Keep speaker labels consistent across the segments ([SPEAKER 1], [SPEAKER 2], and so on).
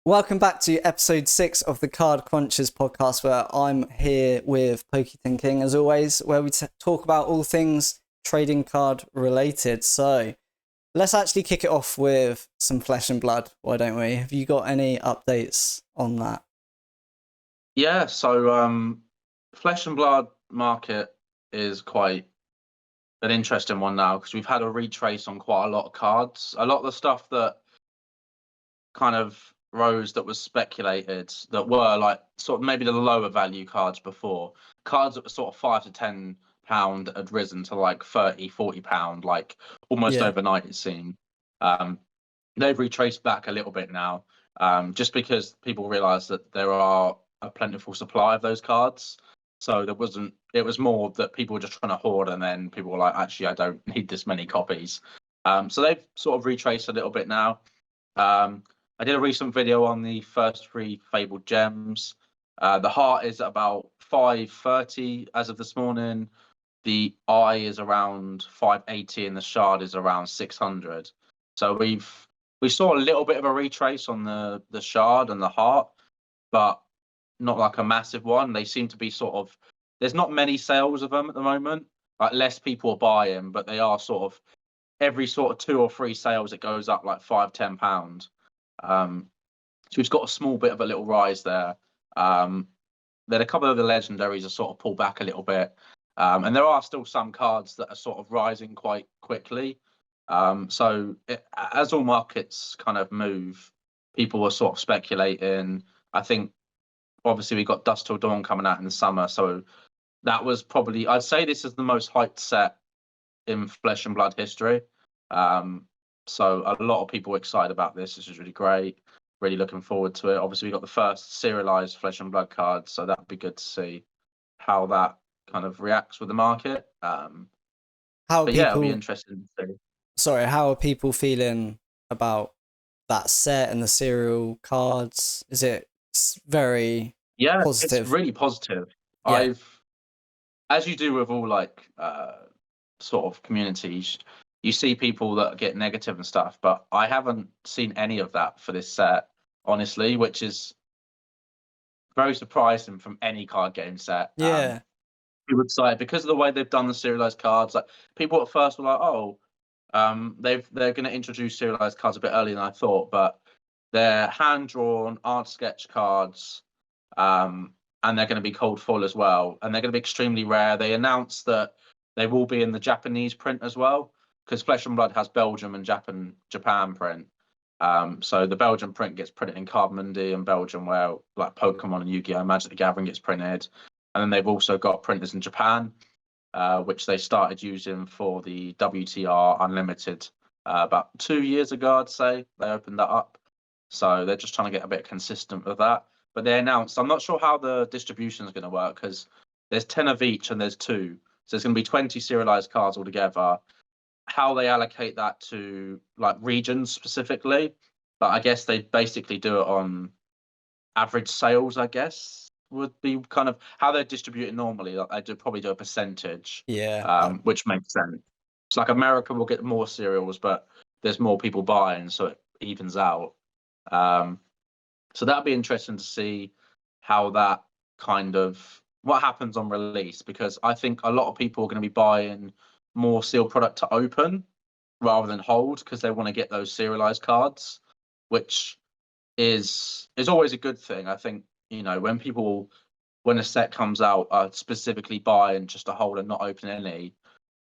[SPEAKER 1] Welcome back to episode 6 of the Card Crunchers podcast, where I'm here with Pokey Thinking, as always, where we talk about all things trading card related. So let's actually kick it off with some flesh and blood, why don't we? Have you got any updates on that?
[SPEAKER 2] Yeah, so flesh and blood market is quite an interesting one now because we've had a retrace on quite a lot of cards. A lot of the stuff that kind of rose that was speculated that were like sort of maybe the lower value cards before. Cards that were sort of £5 to £10 had risen to like 30, £40, like almost
[SPEAKER 1] Yeah.
[SPEAKER 2] overnight it seemed. Um, they've retraced back a little bit now, just because people realise that there are a plentiful supply of those cards. So it was more that people were just trying to hoard, and then people were like, actually, I don't need this many copies. So they've sort of retraced a little bit now. I did a recent video on the first 3 fabled gems. The heart is at about 530 as of this morning. The eye is around 580, and the shard is around 600. So we saw a little bit of a retrace on the shard and the heart, but not like a massive one. They seem to be sort of there's not many sales of them at the moment. Like less people are buying, but they are sort of every sort of 2 or 3 sales it goes up like £5, £10. So we've got a small bit of a little rise there. Then a couple of the legendaries are sort of pulled back a little bit. And there are still some cards that are sort of rising quite quickly. As all markets kind of move, people are sort of speculating. I think obviously we got Dust Till Dawn coming out in the summer, so that was probably I'd say this is the most hyped set in Flesh and Blood history. So a lot of people are excited about this. This is really great. Really looking forward to it. Obviously, we got the first serialized Flesh and Blood cards, so that'd be good to see how that kind of reacts with the market.
[SPEAKER 1] How are
[SPEAKER 2] But yeah, it'll be
[SPEAKER 1] people,
[SPEAKER 2] interesting to see.
[SPEAKER 1] sorry, how are people feeling about that set and the serial cards? Is it very
[SPEAKER 2] Yeah, it's
[SPEAKER 1] positive?
[SPEAKER 2] really positive.
[SPEAKER 1] Yeah.
[SPEAKER 2] As you do with all like sort of communities, you see people that get negative and stuff, but I haven't seen any of that for this set, honestly, which is very surprising from any card game set.
[SPEAKER 1] Yeah.
[SPEAKER 2] You would say because of the way they've done the serialized cards, like people at first were like, "Oh, they're going to introduce serialized cards a bit earlier than I thought," but they're hand drawn art sketch cards, and they're going to be cold foil as well, and they're going to be extremely rare. They announced that they will be in the Japanese print as well, because Flesh and Blood has Belgium and Japan print. So the Belgian print gets printed in Card Mundi in Belgium, where like Pokemon and Yu-Gi-Oh! Magic the Gathering gets printed, and then they've also got printers in Japan, which they started using for the WTR Unlimited about 2 years ago. I'd say they opened that up, so they're just trying to get a bit consistent with that. But they announced, I'm not sure how the distribution is going to work because there's 10 of each and there's 2, so there's going to be 20 serialized cards altogether. How they allocate that to like regions specifically, but I guess they basically do it on average sales, I guess would be kind of how they're distributed normally. Like they do probably do a percentage,
[SPEAKER 1] Yeah.
[SPEAKER 2] which makes sense. It's like America will get more cereals, but there's more people buying, so it evens out. Um, so that'd be interesting to see how that kind of what happens on release, because I think a lot of people are going to be buying more sealed product to open rather than hold because they want to get those serialized cards, which is always a good thing. I think when people when a set comes out specifically buy and just to hold and not open any.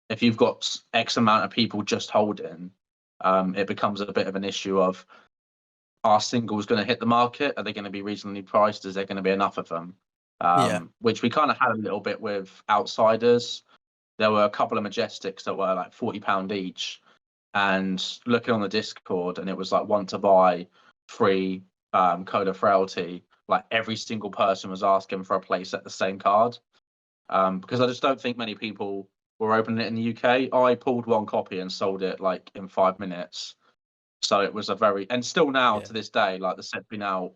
[SPEAKER 2] If you've got X amount of people just holding, it becomes a bit of an issue of are singles going to hit the market? Are they going to be reasonably priced? Is there going to be enough of them?
[SPEAKER 1] Yeah.
[SPEAKER 2] Which we kind of had a little bit with Outsiders. There were a couple of Majestics that were like £40 each, and looking on the Discord, and it was like one to buy, free Code of Frailty. Like every single person was asking for a place at the same card, because I just don't think many people were opening it in the UK. I pulled one copy and sold it like in 5 minutes. So it was a very and still now
[SPEAKER 1] Yeah.
[SPEAKER 2] to this day, like the set's been out.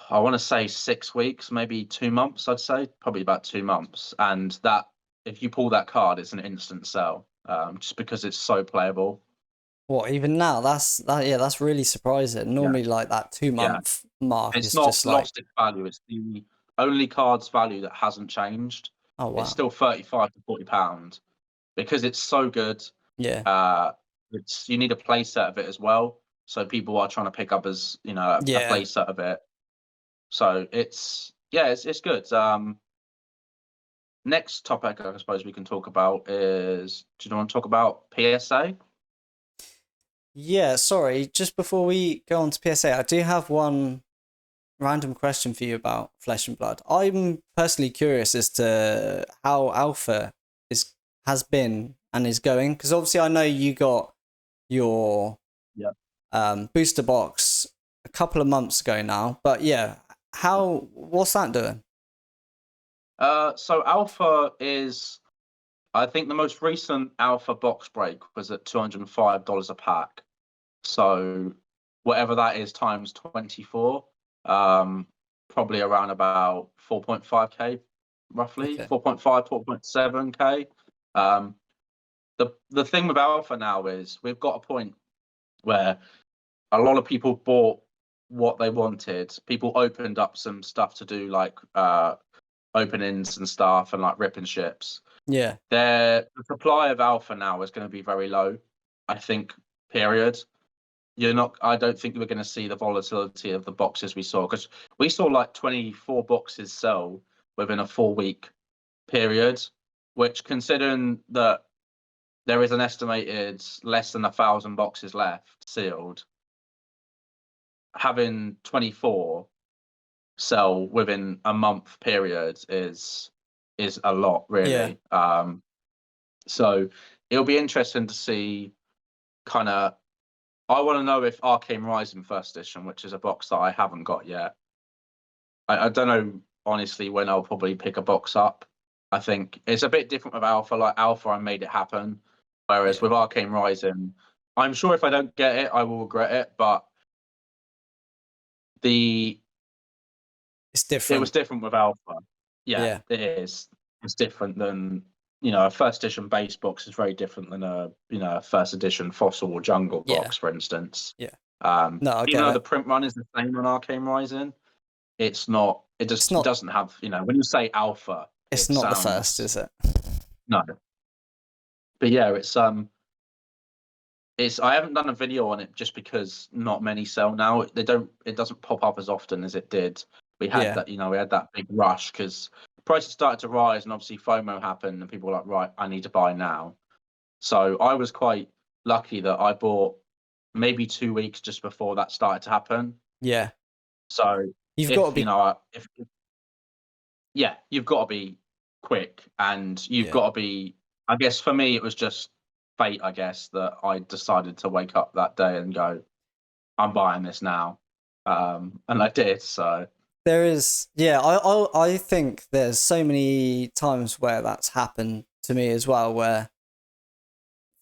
[SPEAKER 2] I want to say 6 weeks, maybe 2 months. I'd say probably about 2 months, and that if you pull that card, it's an instant sell, just because it's so playable.
[SPEAKER 1] What, even now? That's really surprising.
[SPEAKER 2] Yeah,
[SPEAKER 1] Normally, like that two
[SPEAKER 2] yeah.
[SPEAKER 1] month mark
[SPEAKER 2] It's
[SPEAKER 1] is
[SPEAKER 2] not
[SPEAKER 1] just like,
[SPEAKER 2] lost its value. It's the only card's value that hasn't changed.
[SPEAKER 1] oh
[SPEAKER 2] It's
[SPEAKER 1] wow,
[SPEAKER 2] still 35 to 40 pounds because it's so good.
[SPEAKER 1] yeah,
[SPEAKER 2] Uh, it's you need a play set of it as well. So people are trying to pick up as a
[SPEAKER 1] yeah,
[SPEAKER 2] play set of it. So it's good. Next topic I suppose we can talk about is, do you want to talk about PSA?
[SPEAKER 1] yeah. Sorry, just before we go on to PSA, I do have one random question for you about Flesh and Blood. I'm personally curious as to how Alpha is has been and is going, because obviously I know you got your
[SPEAKER 2] Yeah.
[SPEAKER 1] booster box a couple of months ago now, but yeah, what's that doing?
[SPEAKER 2] So Alpha is, I think the most recent Alpha box break was at $205 a pack. So whatever that is times 24, probably around about 4.5k, roughly
[SPEAKER 1] Okay.
[SPEAKER 2] 4.5, 4.7k. Um, the thing with Alpha now is we've got a point where a lot of people bought what they wanted. People opened up some stuff to do like openings and stuff and like ripping ships.
[SPEAKER 1] Yeah.
[SPEAKER 2] The supply of Alpha now is going to be very low, I think, period. I don't think we're going to see the volatility of the boxes we saw, because we saw like 24 boxes sell within a 4 week period, which, considering that there is an estimated less than 1,000 boxes left sealed, having 24 sell within a month period is a lot,
[SPEAKER 1] Yeah.
[SPEAKER 2] really. So it'll be interesting to see kind of. I want to know if Arcane Rising First Edition, which is a box that I haven't got yet. I don't know, honestly, when I'll probably pick a box up. I think it's a bit different with Alpha. Like Alpha, I made it happen. Whereas
[SPEAKER 1] Yeah.
[SPEAKER 2] with Arcane Rising, I'm sure if I don't get it, I will regret it. But the
[SPEAKER 1] It's
[SPEAKER 2] it was
[SPEAKER 1] different.
[SPEAKER 2] different with Alpha. Yeah,
[SPEAKER 1] Yeah.
[SPEAKER 2] it is. It's different than, a first edition base box is very different than a first edition Fossil or Jungle
[SPEAKER 1] Yeah.
[SPEAKER 2] box, for instance.
[SPEAKER 1] Yeah. No, I
[SPEAKER 2] Even
[SPEAKER 1] get
[SPEAKER 2] though the
[SPEAKER 1] it.
[SPEAKER 2] print run is the same on Arcane Rising, it's not. It
[SPEAKER 1] It's
[SPEAKER 2] just
[SPEAKER 1] not
[SPEAKER 2] doesn't have. When you say Alpha,
[SPEAKER 1] it's
[SPEAKER 2] it
[SPEAKER 1] not the first,
[SPEAKER 2] sounds
[SPEAKER 1] is it?
[SPEAKER 2] no. But yeah, it's. I haven't done a video on it just because not many sell now. They don't. It doesn't pop up as often as it did. We had
[SPEAKER 1] Yeah.
[SPEAKER 2] that. We had that big rush because prices started to rise, and obviously FOMO happened, and people were like, right, I need to buy now. So I was quite lucky that I bought maybe 2 weeks just before that started to happen.
[SPEAKER 1] Yeah.
[SPEAKER 2] So
[SPEAKER 1] You've got to
[SPEAKER 2] if
[SPEAKER 1] be
[SPEAKER 2] if yeah, you've got to be quick, and you've
[SPEAKER 1] yeah.
[SPEAKER 2] got to be. I guess for me, it was just fate. I guess that I decided to wake up that day and go, I'm buying this now, and I did. So
[SPEAKER 1] There is, yeah, I think there's so many times where that's happened to me as well, where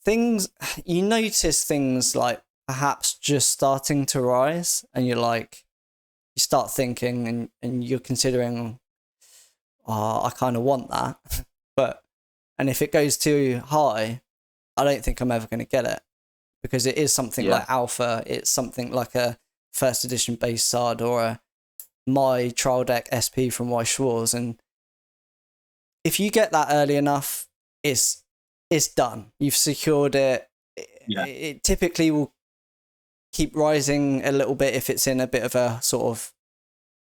[SPEAKER 1] things, you notice things like perhaps just starting to rise, and you start thinking and you're considering, oh, I kind of want that. But, and if it goes too high, I don't think I'm ever going to get it, because it is something
[SPEAKER 2] yeah,
[SPEAKER 1] like Alpha, it's something like a first edition base sard or a my trial deck SP from Y Schwarz, and if you get that early enough, it's done. You've secured it.
[SPEAKER 2] yeah,
[SPEAKER 1] It typically will keep rising a little bit if it's in a bit of a sort of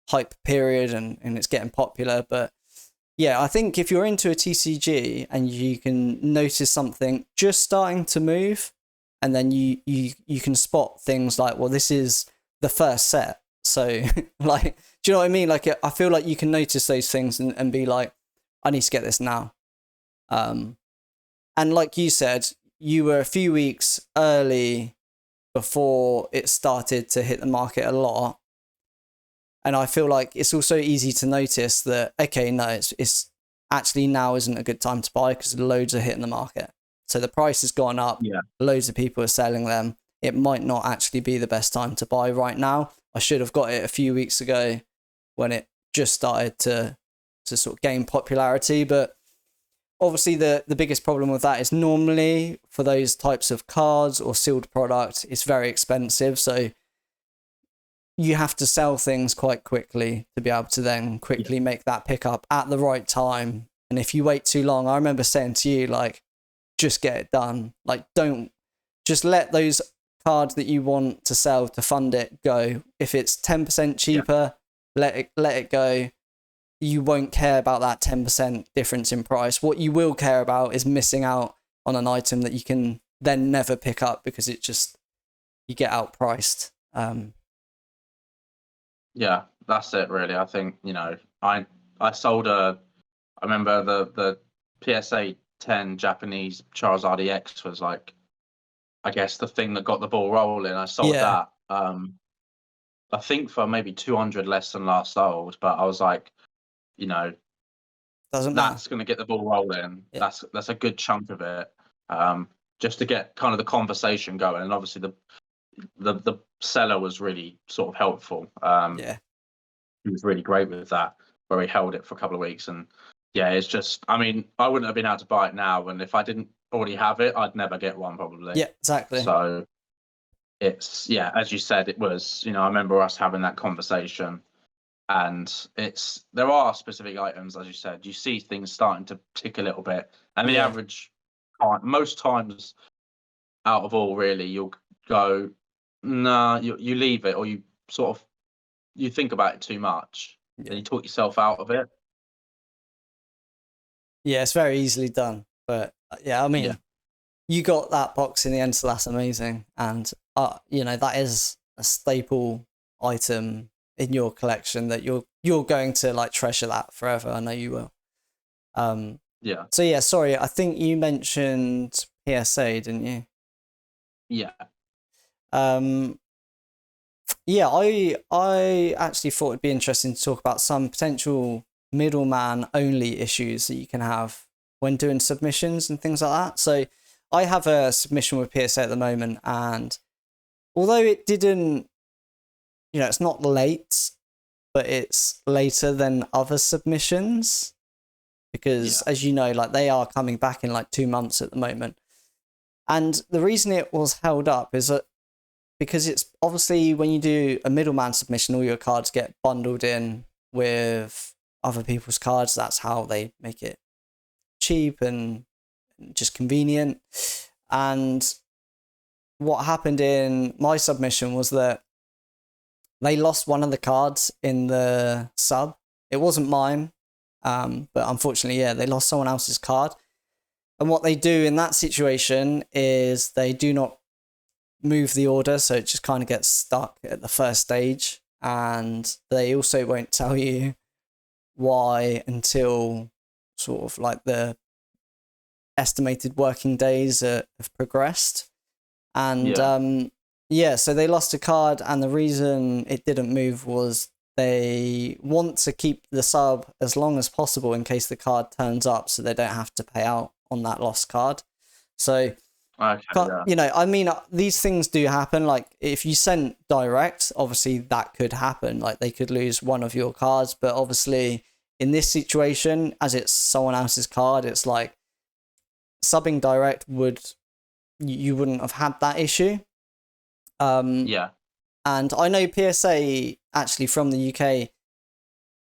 [SPEAKER 1] hype period and it's getting popular. But yeah, I think if you're into a TCG and you can notice something just starting to move, and then you can spot things like, well, this is the first set. So like, do you know what I mean? Like, I feel like you can notice those things and be like, I need to get this now. And like you said, you were a few weeks early before it started to hit the market a lot. And I feel like it's also easy to notice that, okay, no, it's actually now isn't a good time to buy because loads are hitting the market. So the price has gone up,
[SPEAKER 2] yeah,
[SPEAKER 1] loads of people are selling them. It might not actually be the best time to buy right now. I should have got it a few weeks ago when it just started to sort of gain popularity. But obviously the biggest problem with that is normally for those types of cards or sealed product, it's very expensive. So you have to sell things quite quickly to be able to then quickly make that pickup at the right time. And if you wait too long, I remember saying to you, like, just get it done. Like, don't just let those cards that you want to sell to fund it go. If it's 10% cheaper, let it go. You won't care about that 10% difference in price. What you will care about is missing out on an item that you can then never pick up because it just, you get outpriced.
[SPEAKER 2] Yeah, that's it really. I think, I sold I remember the PSA 10 Japanese Charizard EX was like, I guess, the thing that got the ball rolling. I sold that. I think for maybe 200 less than last sold, but I was like,
[SPEAKER 1] Doesn't
[SPEAKER 2] that's
[SPEAKER 1] matter.
[SPEAKER 2] going to get the ball rolling.
[SPEAKER 1] Yeah.
[SPEAKER 2] That's a good chunk of it. Just to get kind of the conversation going, and obviously the seller was really sort of helpful. He was really great with that, where he held it for a couple of weeks, and it's just, I mean, I wouldn't have been able to buy it now, and if I didn't already have it, I'd never get one probably.
[SPEAKER 1] Yeah, exactly.
[SPEAKER 2] So it's, as you said, it was, I remember us having that conversation, and there are specific items, as you said, you see things starting to tick a little bit, and the average, most times out of all, really, you'll go, nah, you leave it, or you sort of, you think about it too much, and you talk yourself out of it.
[SPEAKER 1] Yeah, it's very easily done. But I mean, you got that box in the end, so that's amazing. And that is a staple item in your collection that you're going to like treasure that forever. I know you will. So sorry, I think you mentioned PSA, didn't you? I actually thought it'd be interesting to talk about some potential middleman only issues that you can have when doing submissions and things like that. So I have a submission with PSA at the moment, and although it didn't, it's not late, but it's later than other submissions because, as you know, like they are coming back in like 2 months at the moment. And the reason it was held up is that because it's obviously when you do a middleman submission, all your cards get bundled in with other people's cards. That's how they make it cheap and just convenient. And what happened in my submission was that they lost one of the cards in the sub. It wasn't mine, but unfortunately, they lost someone else's card. And what they do in that situation is they do not move the order, so it just kind of gets stuck at the first stage, and they also won't tell you why until sort of like the estimated working days have progressed. And so they lost a card, and the reason it didn't move was they want to keep the sub as long as possible in case the card turns up, so they don't have to pay out on that lost card. So I mean, these things do happen. Like if you send direct, obviously that could happen. Like they could lose one of your cards, but obviously in this situation, as it's someone else's card, it's like subbing direct you wouldn't have had that issue. And I know PSA actually from the UK.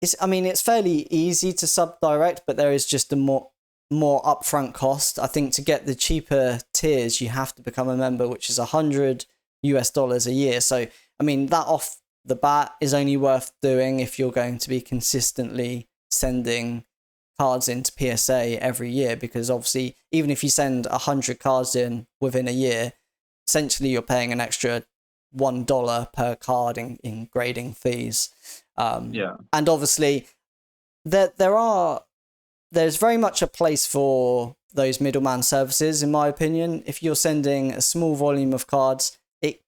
[SPEAKER 1] It's fairly easy to sub direct, but there is just a more upfront cost. I think to get the cheaper tiers, you have to become a member, which is $100 a year. So, I mean, that off the bat is only worth doing if you're going to be consistently sending cards into PSA every year, because obviously, even if you send 100 cards in within a year, essentially you're paying an extra $1 per card in grading fees. And obviously, there's very much a place for those middleman services, in my opinion. If you're sending a small volume of cards, it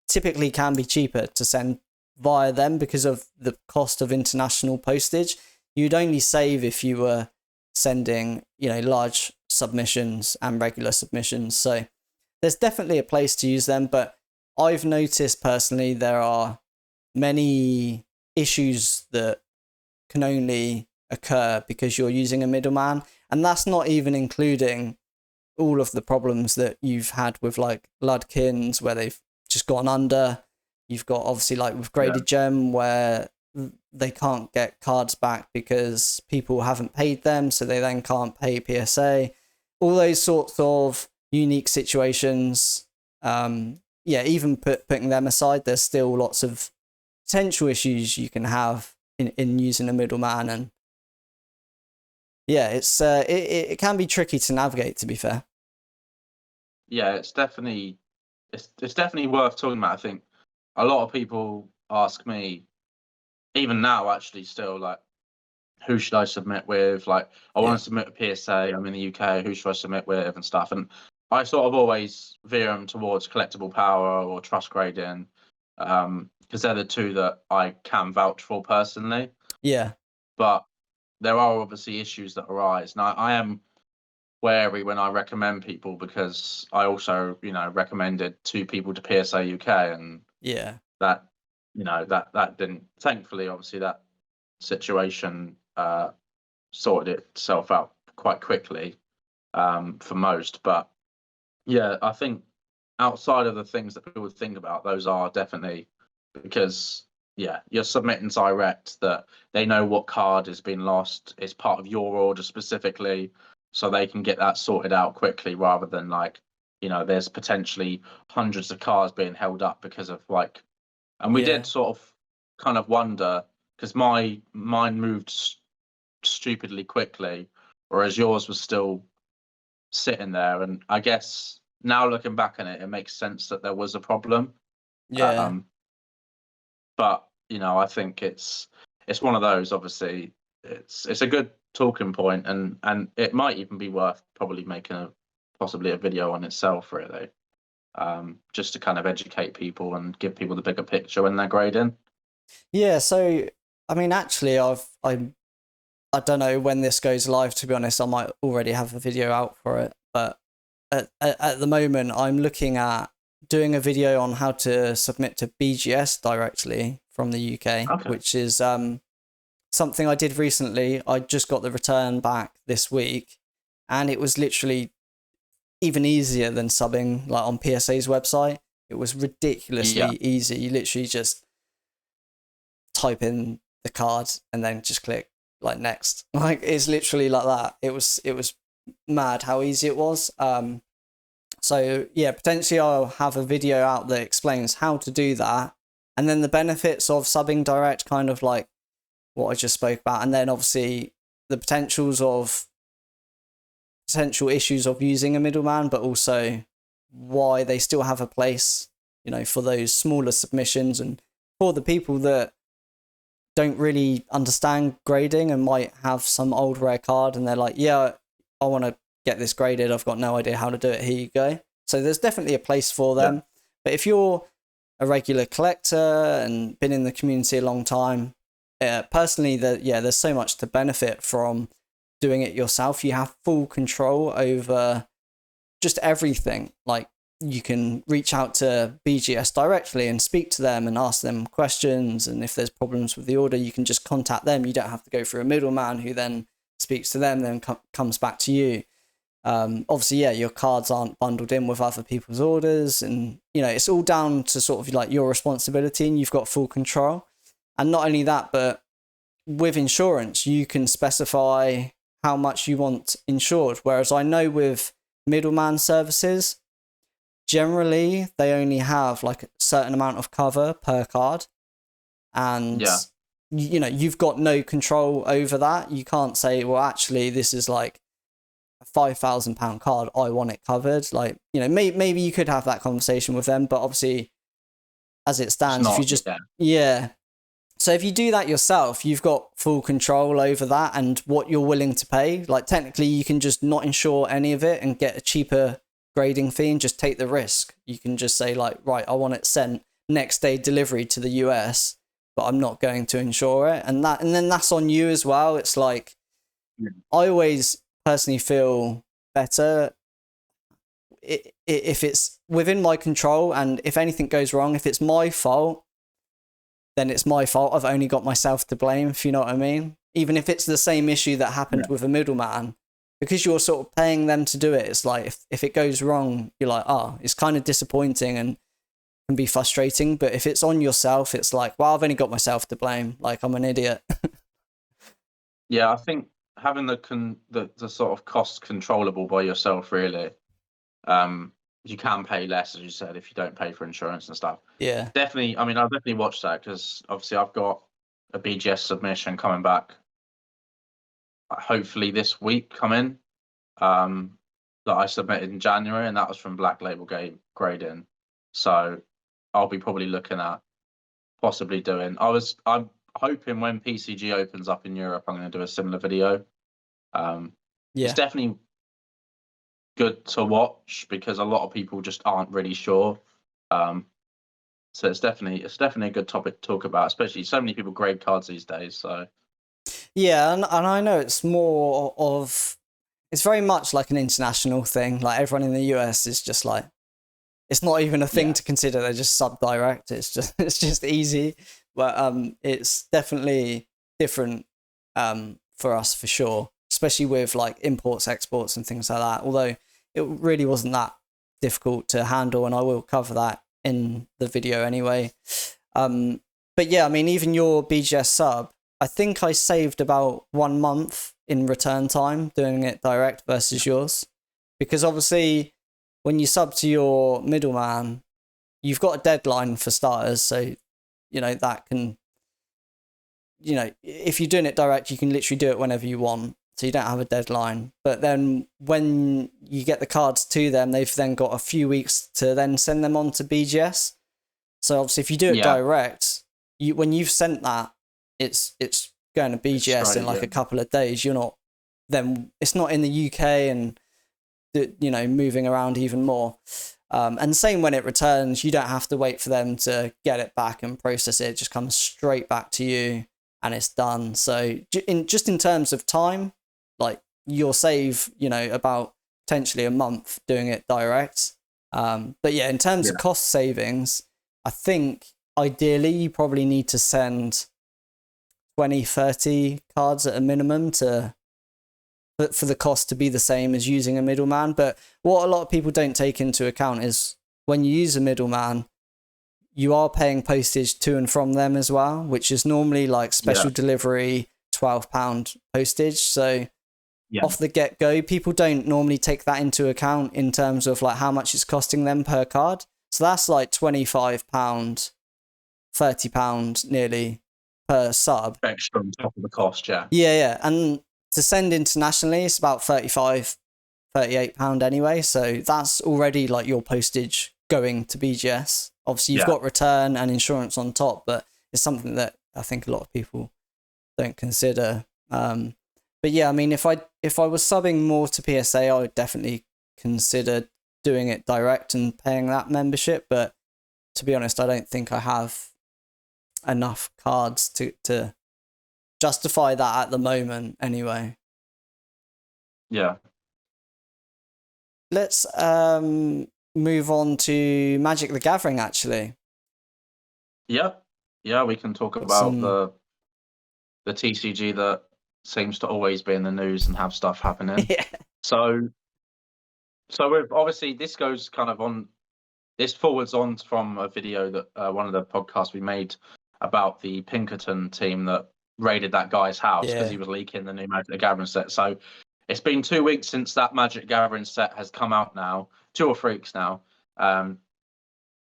[SPEAKER 1] typically can be cheaper to send via them because of the cost of international postage. You'd only save if you were sending, large submissions and regular submissions. So there's definitely a place to use them, but I've noticed personally there are many issues that can only occur because you're using a middleman. And that's not even including all of the problems that you've had with like Ludkins where they've just gone under. You've got obviously like with Graded Gem where they can't get cards back because people haven't paid them, so they then can't pay PSA. All those sorts of unique situations. Even putting them aside, there's still lots of potential issues you can have in using a middleman, and it can be tricky to navigate, to be fair.
[SPEAKER 2] Yeah, it's definitely worth talking about. I think a lot of people ask me, even now, actually, still, like, who should I submit with? Like, I want to submit a PSA. I'm in the UK. Who should I submit with and stuff? And I sort of always veer them towards Collectible Power or Trust Grading, because they're the two that I can vouch for personally.
[SPEAKER 1] Yeah.
[SPEAKER 2] But there are obviously issues that arise. Now, I am wary when I recommend people because I also, recommended 2 people to PSA UK, and that, that didn't. Thankfully, obviously, that situation sorted itself out quite quickly for most. But yeah, I think outside of the things that people would think about, those are definitely because you're submitting direct, that they know what card has been lost. It's part of your order specifically, so they can get that sorted out quickly rather than like, there's potentially hundreds of cards being held up because of like, and we did sort of kind of wonder because mine moved stupidly quickly, whereas yours was still sitting there. And I guess now looking back on it, it makes sense that there was a problem. But I think it's one of those. Obviously, it's a good talking point, and it might even be worth probably making possibly a video on itself, really, just to kind of educate people and give people the bigger picture when they're grading.
[SPEAKER 1] Yeah. So I mean, actually, I don't know when this goes live. To be honest, I might already have a video out for it, but at the moment, I'm looking at doing a video on how to submit to BGS directly from the UK, which is something I did recently. I just got the return back this week, and it was literally even easier than subbing like on PSA's website. It was ridiculously easy. You literally just type in the card and then just click like next. Like it's literally like that. It was mad how easy it was. So yeah, potentially I'll have a video out that explains how to do that, and then the benefits of subbing direct, kind of like what I just spoke about, and then obviously the potential issues of using a middleman, but also why they still have a place, for those smaller submissions and for the people that don't really understand grading and might have some old rare card and they're like, yeah, I want to get this graded, I've got no idea how to do it, here you go. So there's definitely a place for them. But if you're a regular collector and been in the community a long time, personally, there's so much to benefit from doing it yourself. You have full control over just everything. Like you can reach out to BGS directly and speak to them and ask them questions, and if there's problems with the order, you can just contact them. You don't have to go through a middleman who then speaks to them, then comes back to you. Obviously, your cards aren't bundled in with other people's orders, and it's all down to sort of like your responsibility, and you've got full control. And not only that, but with insurance, you can specify how much you want insured. Whereas I know with middleman services, generally they only have like a certain amount of cover per card, and you've got no control over that. You can't say, well, actually, this is like £5,000 card, I want it covered. Like, maybe you could have that conversation with them, but obviously as it stands, if you just so if you do that yourself, you've got full control over that and what you're willing to pay. Like technically you can just not insure any of it and get a cheaper grading fee and just take the risk. You can just say like, right, I want it sent next day delivery to the US, but I'm not going to insure it, and then that's on you as well. It's like I always personally feel better if it's within my control, and if anything goes wrong, if it's my fault, then it's my fault. I've only got myself to blame, if you know what I mean. even if it's the same issue that happened with a middleman, because you're sort of paying them to do it. It's like if it goes wrong, you're like, oh, it's kind of disappointing and can be frustrating. But if it's on yourself, it's like, well, I've only got myself to blame. Like, I'm an idiot.
[SPEAKER 2] Yeah, I think having the sort of costs controllable by yourself, really. You can pay less, as you said, if you don't pay for insurance and stuff.
[SPEAKER 1] Yeah.
[SPEAKER 2] Definitely. I mean, I'll definitely watch that because obviously I've got a BGS submission coming back. Hopefully this week coming. That I submitted in January, and that was from Black Label Game Grading. So I'll be probably looking at possibly doing. I'm hoping when PCG opens up in Europe, I'm going to do a similar video. It's definitely good to watch because a lot of people just aren't really sure. So it's definitely a good topic to talk about, especially so many people grade cards these days. So
[SPEAKER 1] yeah, and I know it's more of, it's very much like an international thing. Like everyone in the US is just like, it's not even a thing to consider. They're just sub direct. It's just easy. But it's definitely different for us for sure, especially with like imports, exports, and things like that. Although it really wasn't that difficult to handle, and I will cover that in the video anyway. But yeah, I mean, even your BGS sub, I think I saved about 1 month in return time doing it direct versus yours, because obviously when you sub to your middleman, you've got a deadline for starters, so that can, if you're doing it direct, you can literally do it whenever you want, so you don't have a deadline. But then when you get the cards to them, they've then got a few weeks to then send them on to BGS. So obviously if you do it direct, when you've sent that, it's going to BGS in like a couple of days. You're not, then it's not in the UK and moving around even more. And same when it returns, you don't have to wait for them to get it back and process it. It just comes straight back to you and it's done. So in terms of time, like you'll save, about potentially a month doing it direct. But yeah, in terms of cost savings, I think ideally you probably need to send 20, 30 cards at a minimum for the cost to be the same as using a middleman. But what a lot of people don't take into account is when you use a middleman, you are paying postage to and from them as well, which is normally like special delivery, £12 postage. So off the get-go, people don't normally take that into account in terms of like how much it's costing them per card. So that's like £25, £30 nearly per sub.
[SPEAKER 2] Extra on top of the cost,
[SPEAKER 1] Yeah. And to send internationally, it's about £35, £38 anyway. So that's already like your postage going to BGS. Obviously, you've got return and insurance on top, but it's something that I think a lot of people don't consider. But yeah, I mean, if I was subbing more to PSA, I would definitely consider doing it direct and paying that membership. But to be honest, I don't think I have enough cards to justify that at the moment anyway.
[SPEAKER 2] Yeah.
[SPEAKER 1] Let's move on to Magic the Gathering, actually.
[SPEAKER 2] Yeah, we can talk about the TCG that seems to always be in the news and have stuff happening. So with, obviously this goes kind of on, this forwards on from a video that one of the podcasts we made about the Pinkerton team that raided that guy's house because he was leaking the new Magic the Gathering set. So it's been 2 weeks since that Magic the Gathering set has come out now, 2 or 3 weeks now.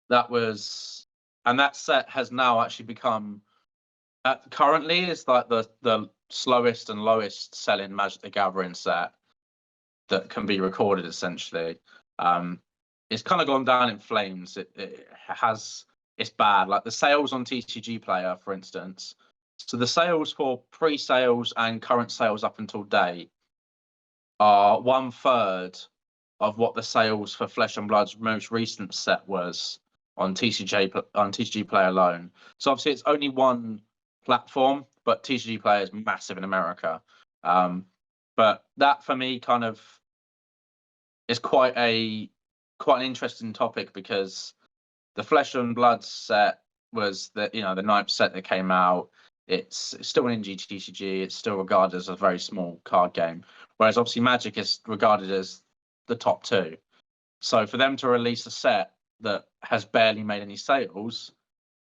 [SPEAKER 2] That set has now actually become, currently is like the slowest and lowest selling Magic the Gathering set that can be recorded, essentially. It's kind of gone down in flames. It's bad. Like the sales on TCG Player, for instance. So the sales for pre-sales and current sales up until date are 1/3 of what the sales for Flesh and Blood's most recent set was on TCG Player alone. So obviously it's only one platform, but TCG Player is massive in America. But that for me kind of is quite an interesting topic because the Flesh and Blood set was the 9th set that came out. it's still an indie TCG. It's still regarded as a very small card game, whereas obviously Magic is regarded as the top two. So for them to release a set that has barely made any sales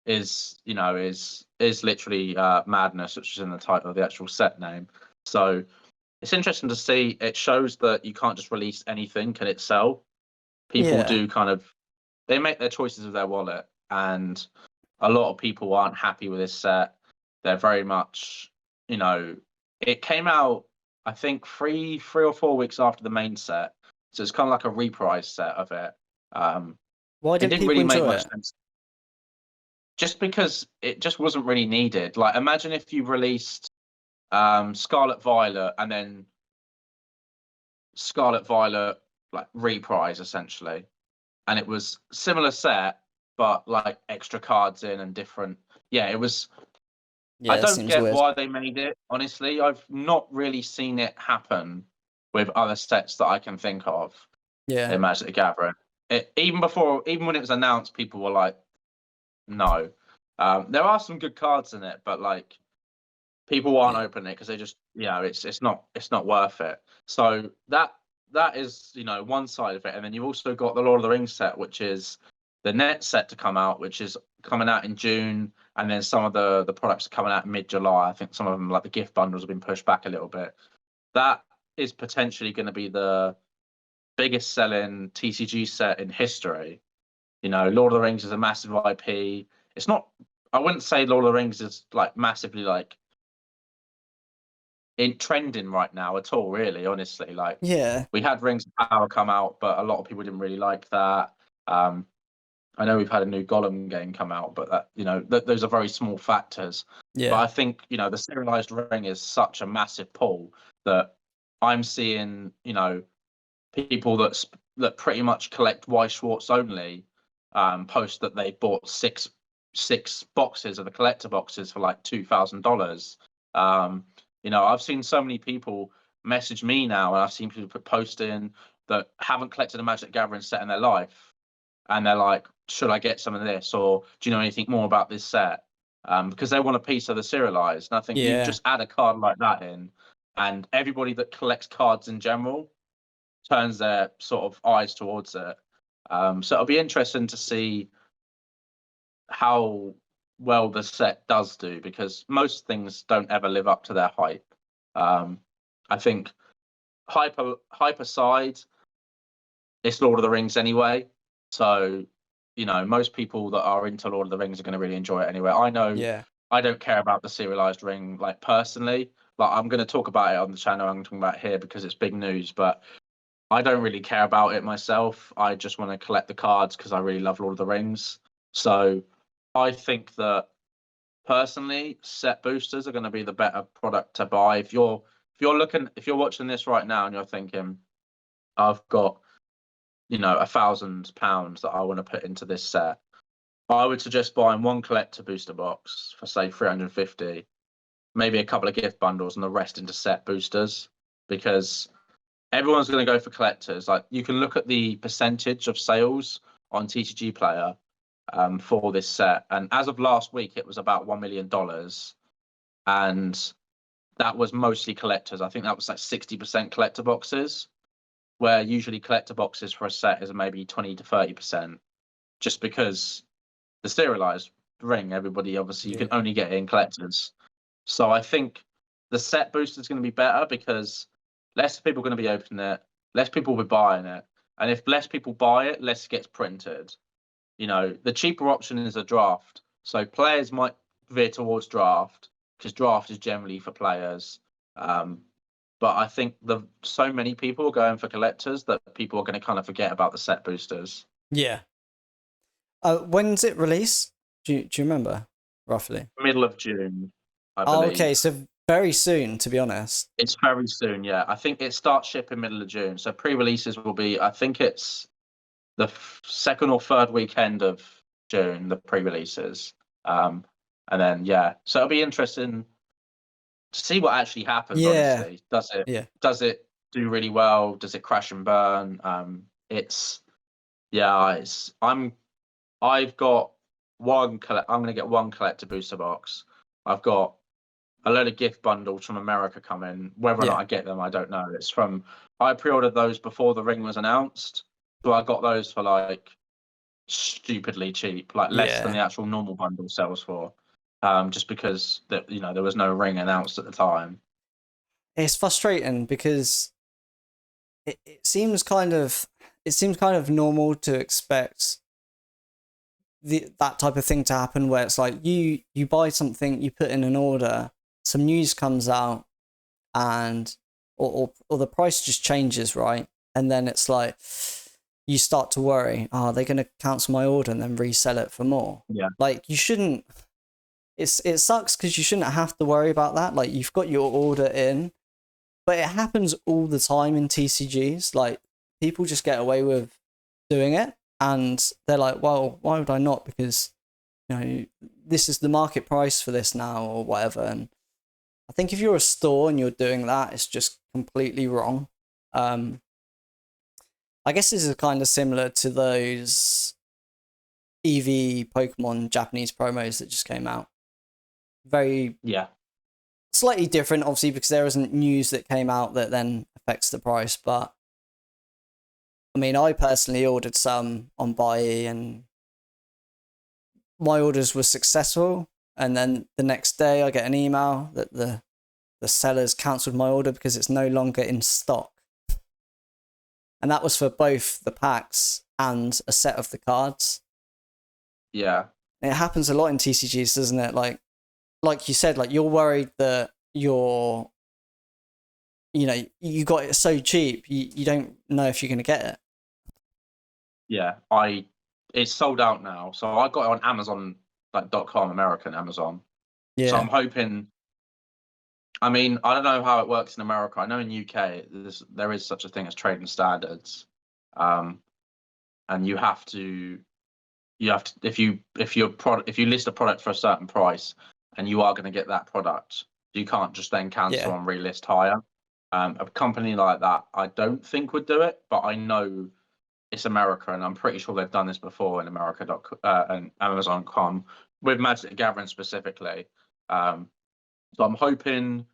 [SPEAKER 2] is literally madness, which is in the title of the actual set name. So it's interesting to see. It shows that you can't just release anything and it sell. People do they make their choices with their wallet, and a lot of people aren't happy with this set. They're very much, it came out, I think, three or 4 weeks after the main set, so it's kind of like a reprise set of it.
[SPEAKER 1] Why
[SPEAKER 2] It
[SPEAKER 1] didn't
[SPEAKER 2] didn't
[SPEAKER 1] people
[SPEAKER 2] really make
[SPEAKER 1] enjoy
[SPEAKER 2] much
[SPEAKER 1] it?
[SPEAKER 2] sense, just because it just wasn't really needed. Like, imagine if you released Scarlet Violet and then Scarlet Violet like reprise essentially, and it was similar set but like extra cards in and different. Yeah, it was. I
[SPEAKER 1] Yeah, it
[SPEAKER 2] don't
[SPEAKER 1] seems
[SPEAKER 2] get
[SPEAKER 1] weird.
[SPEAKER 2] why they made it. Honestly, I've not really seen it happen with other sets that I can think of
[SPEAKER 1] Yeah,
[SPEAKER 2] in Magic the Gathering. Even when it was announced, people were like, "No." There are some good cards in it, but like people aren't opening it because they just, it's not worth it. So that is one side of it, and then you've also got the Lord of the Rings set, which is the net set to come out, which is coming out in June, and then some of the products are coming out mid-July. I think some of them, like the gift bundles, have been pushed back a little bit. That is potentially going to be the biggest selling TCG set in history. Lord of the Rings is a massive IP. It's not. I wouldn't say Lord of the Rings is like massively like in trending right now at all, really, honestly. Like,
[SPEAKER 1] yeah,
[SPEAKER 2] we had Rings of Power come out, but a lot of people didn't really like that. I know we've had a new Gollum game come out, but those are very small factors. But
[SPEAKER 1] yeah,
[SPEAKER 2] I think the serialized ring is such a massive pull that I'm seeing people that pretty much collect Weiss Schwartz only post that they bought six boxes of the collector boxes for like $2,000. I've seen so many people message me now, and I've seen people posting that haven't collected a Magic the Gathering set in their life, and they're like, "Should I get some of this, or do you know anything more about this set?" Because they want a piece of the serialized. And I think you
[SPEAKER 1] yeah,
[SPEAKER 2] just add a card like that in, and everybody that collects cards in general turns their sort of eyes towards it. So it'll be interesting to see how well the set does do, because most things don't ever live up to their hype. I think hype aside, it's Lord of the Rings anyway. So, most people that are into Lord of the Rings are going to really enjoy it anyway. I know
[SPEAKER 1] yeah,
[SPEAKER 2] I don't care about the serialized ring, like, personally. Like, I'm going to talk about it on the channel. I'm talking about it here because it's big news, but I don't really care about it myself. I just want to collect the cards because I really love Lord of the Rings. So I think that personally, set boosters are going to be the better product to buy. If you're watching this right now and you're thinking, I've got £1,000 that I want to put into this set, I would suggest buying one collector booster box for say 350, maybe a couple of gift bundles, and the rest into set boosters, because everyone's going to go for collectors. Like, you can look at the percentage of sales on TCG Player for this set, and as of last week, it was about $1 million, and that was mostly collectors. I think that was like 60% collector boxes, where usually collector boxes for a set is maybe 20 to 30%, just because the serialized ring, everybody obviously you can
[SPEAKER 1] yeah,
[SPEAKER 2] only get it in collectors. So I think the set booster is going to be better because less people are going to be opening it, less people will be buying it, and if less people buy it, less gets printed. The cheaper option is a draft, so players might veer towards draft because draft is generally for players. But I think so many people are going for collectors that people are going to kind of forget about the set boosters.
[SPEAKER 1] yeah. When's it released? Do you remember roughly?
[SPEAKER 2] Middle of June, I
[SPEAKER 1] Oh, okay,
[SPEAKER 2] believe.
[SPEAKER 1] so very soon, to be honest.
[SPEAKER 2] It's very soon, yeah. I think it starts shipping middle of June. So pre-releases will be, I think it's the second or third weekend of June, the pre-releases. And then, yeah. So it'll be interesting to see what actually happens,
[SPEAKER 1] Yeah,
[SPEAKER 2] honestly.
[SPEAKER 1] yeah,
[SPEAKER 2] Does it do really well? Does it crash and burn? Yeah, I've got I'm gonna get one collector booster box. I've got a load of gift bundles from America come in. Whether or not
[SPEAKER 1] Yeah.
[SPEAKER 2] I get them, I don't know. It's from I pre-ordered those before the ring was announced, so I got those for like stupidly cheap, like less than the
[SPEAKER 1] Yeah.
[SPEAKER 2] actual normal bundle sells for. Just because that there was no ring announced at the time.
[SPEAKER 1] It's frustrating because it seems kind of normal to expect that type of thing to happen, where it's like you buy something, you put in an order, some news comes out, and or the price just changes, right? And then it's like you start to worry, oh, are they going to cancel my order and then resell it for more?
[SPEAKER 2] Yeah.
[SPEAKER 1] Like, you shouldn't. It sucks because you shouldn't have to worry about that. Like, you've got your order in, but it happens all the time in TCGs. Like, people just get away with doing it, and they're like, well, why would I not? Because, this is the market price for this now, or whatever. And I think if you're a store and you're doing that, it's just completely wrong. I guess this is kind of similar to those EV Pokemon Japanese promos that just came out. Very slightly different, obviously, because there isn't news that came out that then affects the price. But I mean, I personally ordered some on Buy, and my orders were successful. And then the next day, I get an email that the sellers cancelled my order because it's no longer in stock. And that was for both the packs and a set of the cards.
[SPEAKER 2] Yeah.
[SPEAKER 1] It happens a lot in TCGs, doesn't it? Like you said, like, you're worried that you got it so cheap, you don't know if you're going to get it.
[SPEAKER 2] Yeah, it's sold out now. So I got it on Amazon, like .com, American Amazon.
[SPEAKER 1] Yeah.
[SPEAKER 2] So I'm hoping. I mean, I don't know how it works in America. I know in UK there is such a thing as trading standards, and you have to if you list a product for a certain price and you are going to get that product, you can't just then cancel and relist higher. A company like that, I don't think would do it, but I know it's America, and I'm pretty sure they've done this before in America. And Amazon.com with Magic the Gathering specifically. So I'm hoping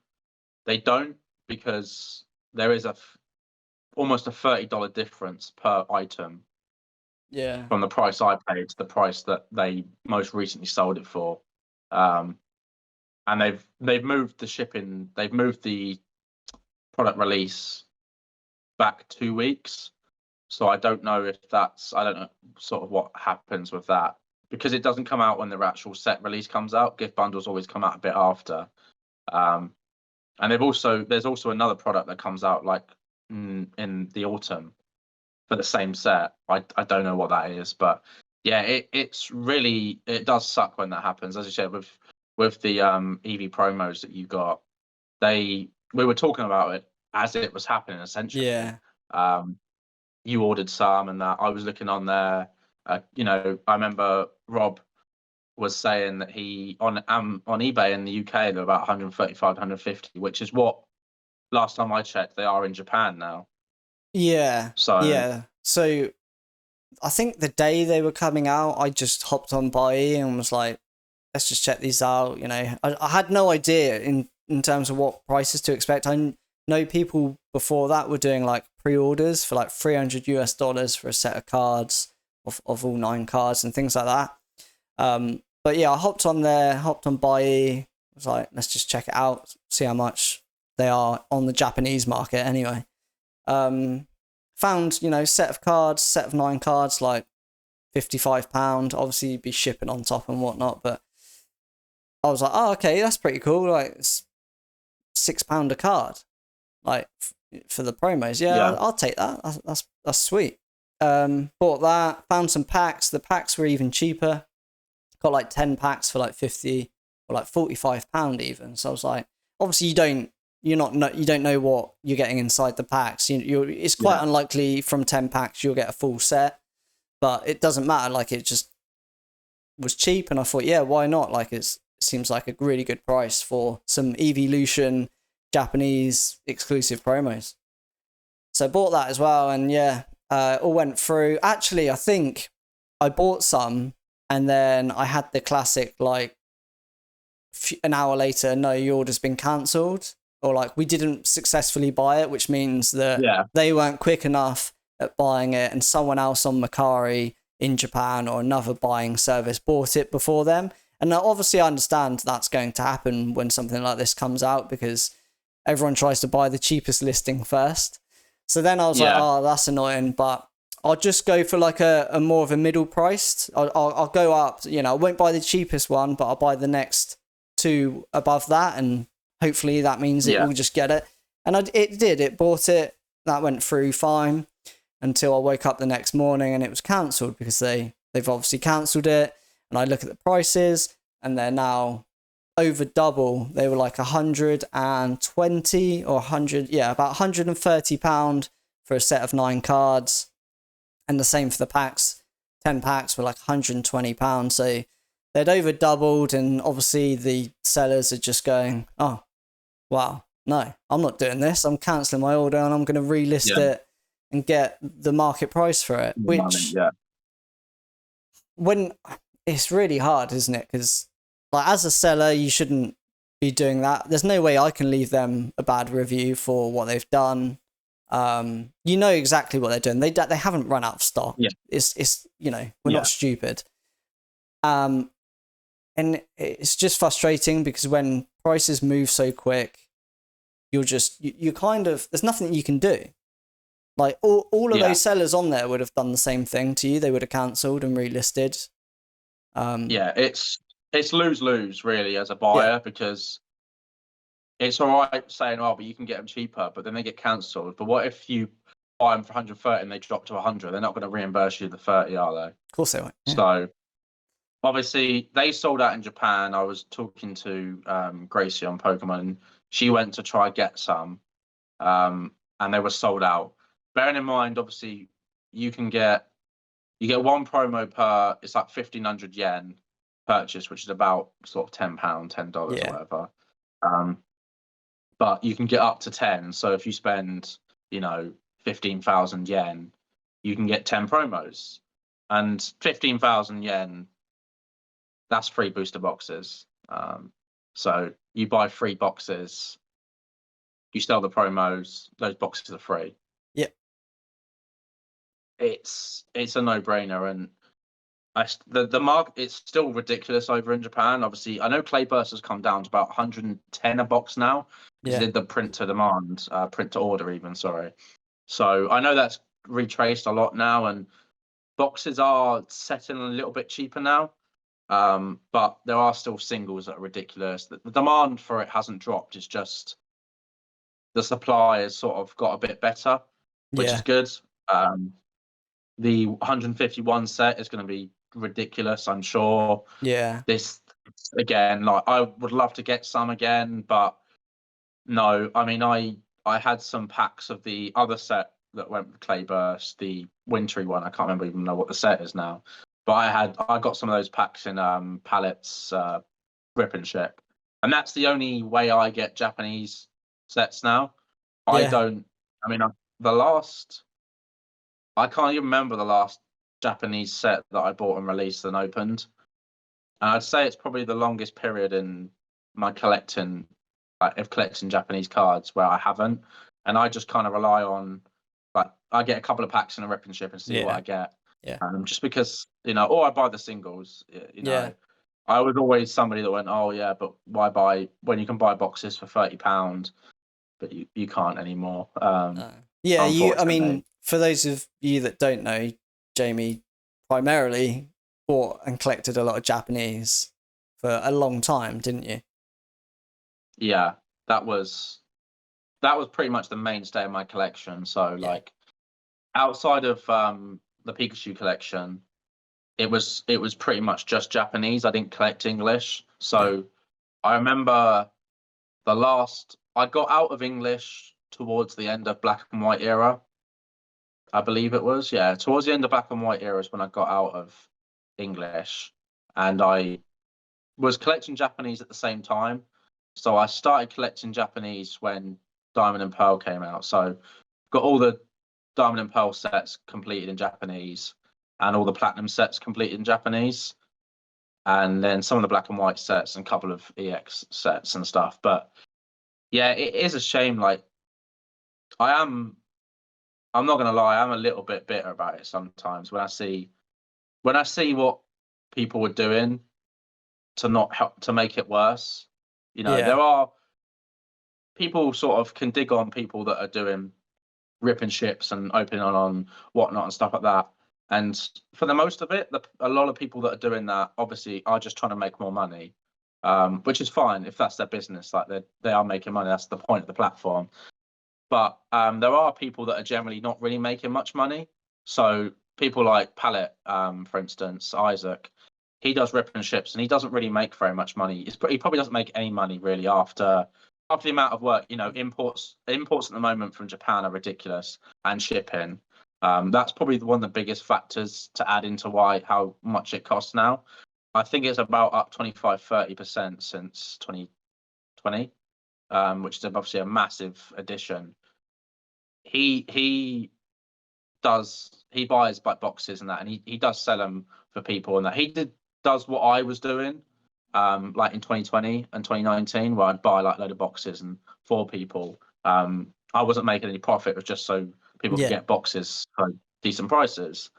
[SPEAKER 2] they don't, because there is almost a $30 difference per item.
[SPEAKER 1] Yeah.
[SPEAKER 2] From the price I paid to the price that they most recently sold it for. And they've moved the shipping, they've moved the product release back 2 weeks. So I don't know sort of what happens with that, because it doesn't come out when the actual set release comes out. Gift bundles always come out a bit after. And there's also another product that comes out like in the autumn for the same set. I don't know what that is, but yeah, it does suck when that happens. As you said, with the EV promos that you got, we were talking about it as it was happening essentially.
[SPEAKER 1] Yeah.
[SPEAKER 2] You ordered some, and that I was looking on there. I remember Rob was saying that he on eBay in the UK they're about 135, 150, which is what last time I checked they are in Japan now.
[SPEAKER 1] Yeah.
[SPEAKER 2] So
[SPEAKER 1] So I think the day they were coming out, I just hopped on Buy and was like, let's just check these out. I had no idea in terms of what prices to expect. I know people before that were doing like pre-orders for like $300 for a set of cards of all 9 cards and things like that. But yeah, I hopped on Buy. Was like, let's just check it out, see how much they are on the Japanese market anyway. Found, set of cards, set of 9 cards, like £55. Obviously, you'd be shipping on top and whatnot, but I was like, oh, okay, that's pretty cool. Like, it's £6 a card, like for the promos. Yeah. I'll take that. That's sweet. Bought that. Found some packs. The packs were even cheaper. Got like 10 packs for like 50 or like £45 even. So I was like, obviously you don't know what you're getting inside the packs. It's quite unlikely from 10 packs you'll get a full set, but it doesn't matter. Like, it just was cheap, and I thought, yeah, why not? Like, it seems like a really good price for some Evolution Japanese exclusive promos. So I bought that as well, and yeah, all went through. Actually, I think I bought some, and then I had the classic like an hour later, no, your order's been cancelled, or like we didn't successfully buy it, which means that they weren't quick enough at buying it, and someone else on Mercari in Japan or another buying service bought it before them. And now, obviously, I understand that's going to happen when something like this comes out, because everyone tries to buy the cheapest listing first. So then I was like, oh, that's annoying, but I'll just go for like a more of a middle priced. I'll go up, you know, I won't buy the cheapest one, but I'll buy the next two above that, and hopefully that means it will just get it. And it did. It bought it. That went through fine until I woke up the next morning and it was cancelled, because they've obviously cancelled it. And I look at the prices and they're now over double. They were like 120 or 100, about £130 for a set of 9 cards. And the same for the packs. 10 packs were like £120. So they'd over doubled, and obviously the sellers are just going, oh, wow, no, I'm not doing this. I'm cancelling my order and I'm going to relist it and get the market price for it. Which, when it's really hard, isn't it? Because like, as a seller, you shouldn't be doing that. There's no way I can leave them a bad review for what they've done. You know exactly what they're doing. They haven't run out of stock. It's you know, we're not stupid. And it's just frustrating, because when prices move so quick, you kind of, there's nothing you can do. Like all of those sellers on there would have done the same thing to you. They would have cancelled and relisted.
[SPEAKER 2] It's lose-lose really as a buyer, because it's all right saying, oh, but you can get them cheaper, but then they get cancelled. But what if you buy them for 130 and they drop to 100? They're not going to reimburse you the 30, are they?
[SPEAKER 1] Of course they won't. Yeah.
[SPEAKER 2] So obviously they sold out in Japan. I was talking to Gracie on Pokemon. She went to try get some, and they were sold out. Bearing in mind, obviously, you get one promo per, it's like 1,500 yen purchase, which is about sort of £10, $10 or whatever. But you can get up to 10. So if you spend, 15,000 yen, you can get 10 promos. And 15,000 yen, that's 3 booster boxes. So you buy 3 boxes, you sell the promos, those boxes are free.
[SPEAKER 1] Yep.
[SPEAKER 2] It's a no-brainer, and the market, it's still ridiculous over in Japan. Obviously, I know Clayburst has come down to about 110 a box now, because they did the print to demand, print to order even, sorry. So I know that's retraced a lot now, and boxes are setting a little bit cheaper now. But there are still singles that are ridiculous. The demand for it hasn't dropped. It's just the supply has sort of got a bit better, which is good. The 151 set is going to be ridiculous, I'm sure. This, again, like, I would love to get some again, but no. I mean, I had some packs of the other set that went with Clayburst, the wintry one. I can't even know what the set is now, but I got some of those packs in pallets, rip and ship, and that's the only way I get Japanese sets now. I mean, I can't even remember the last Japanese set that I bought and released and opened. And I'd say it's probably the longest period in my collecting Japanese cards where I haven't. And I just kind of rely on, like, I get a couple of packs in a rip and ship and see what I get. Just because, or I buy the singles, I was always somebody that went, oh yeah, but why buy when you can buy boxes for £30, but you can't anymore.
[SPEAKER 1] I mean, for those of you that don't know, Jamie primarily bought and collected a lot of Japanese for a long time, didn't you?
[SPEAKER 2] Yeah, that was pretty much the mainstay of my collection. So like, outside of the Pikachu collection, it was pretty much just Japanese. I didn't collect English. So I remember I got out of English towards the end of Black and White era. I believe it was, towards the end of Black and White era is when I got out of English, and I was collecting Japanese at the same time. So I started collecting Japanese when Diamond and Pearl came out. So got all the Diamond and Pearl sets completed in Japanese, and all the Platinum sets completed in Japanese. and then some of the black and white sets and a couple of EX sets and stuff. But yeah, it is a shame. Like, I'm not gonna lie, I'm a little bit bitter about it sometimes when I see what people were doing to not help to make it worse. There are people sort of can dig on people that are doing ripping ships and opening on whatnot and stuff like that. And for the most of it, a lot of people that are doing that obviously are just trying to make more money, which is fine if that's their business. Like they are making money. That's the point of the platform. But there are people that are generally not really making much money. So people like Pallet, for instance, Isaac, he does ripping ships and he doesn't really make very much money. He probably doesn't make any money really after the amount of work. Imports at the moment from Japan are ridiculous, and shipping. That's probably one of the biggest factors to add into how much it costs now. I think it's about up 25-30% since 2020, which is obviously a massive addition. He buys like boxes and that, and he does sell them for people and that. Does what I was doing, like in 2020 and 2019, where I'd buy like a load of boxes and for people. I wasn't making any profit. It was just so people could get boxes for decent prices.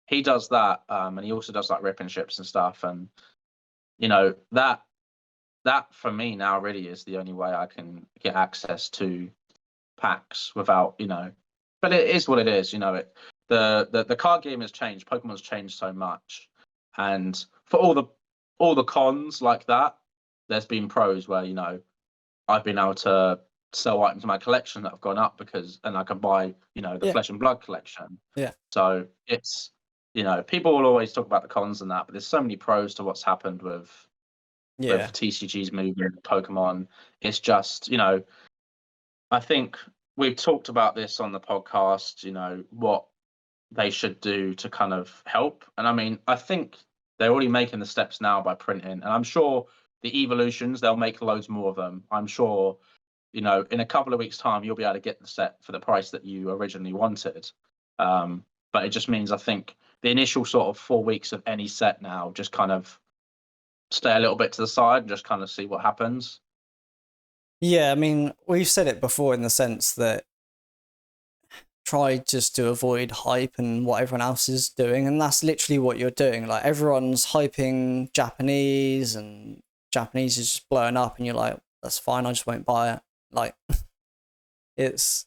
[SPEAKER 2] He does that, and he also does like ripping ships and stuff. And that for me now really is the only way I can get access to packs without. But it is what it is. The card game has changed. Pokemon's changed so much, and for all the cons like that, there's been pros where I've been able to sell items in my collection that have gone up and I can buy the Flesh and Blood collection.
[SPEAKER 1] Yeah.
[SPEAKER 2] So it's people will always talk about the cons and that, but there's so many pros to what's happened with TCG's movement, Pokemon. It's just I think we've talked about this on the podcast. What they should do to kind of help, and I mean I think they're already making the steps now by printing, and I'm sure the evolutions, they'll make loads more of them. I'm sure, in a couple of weeks' time, you'll be able to get the set for the price that you originally wanted. But it just means I think the initial sort of 4 weeks of any set now, just kind of stay a little bit to the side and just kind of see what happens.
[SPEAKER 1] Yeah, I mean, we've said it before in the sense that try just to avoid hype and what everyone else is doing, and that's literally what you're doing. Like, everyone's hyping Japanese and Japanese is just blowing up and you're like, that's fine, I just won't buy it. Like, there's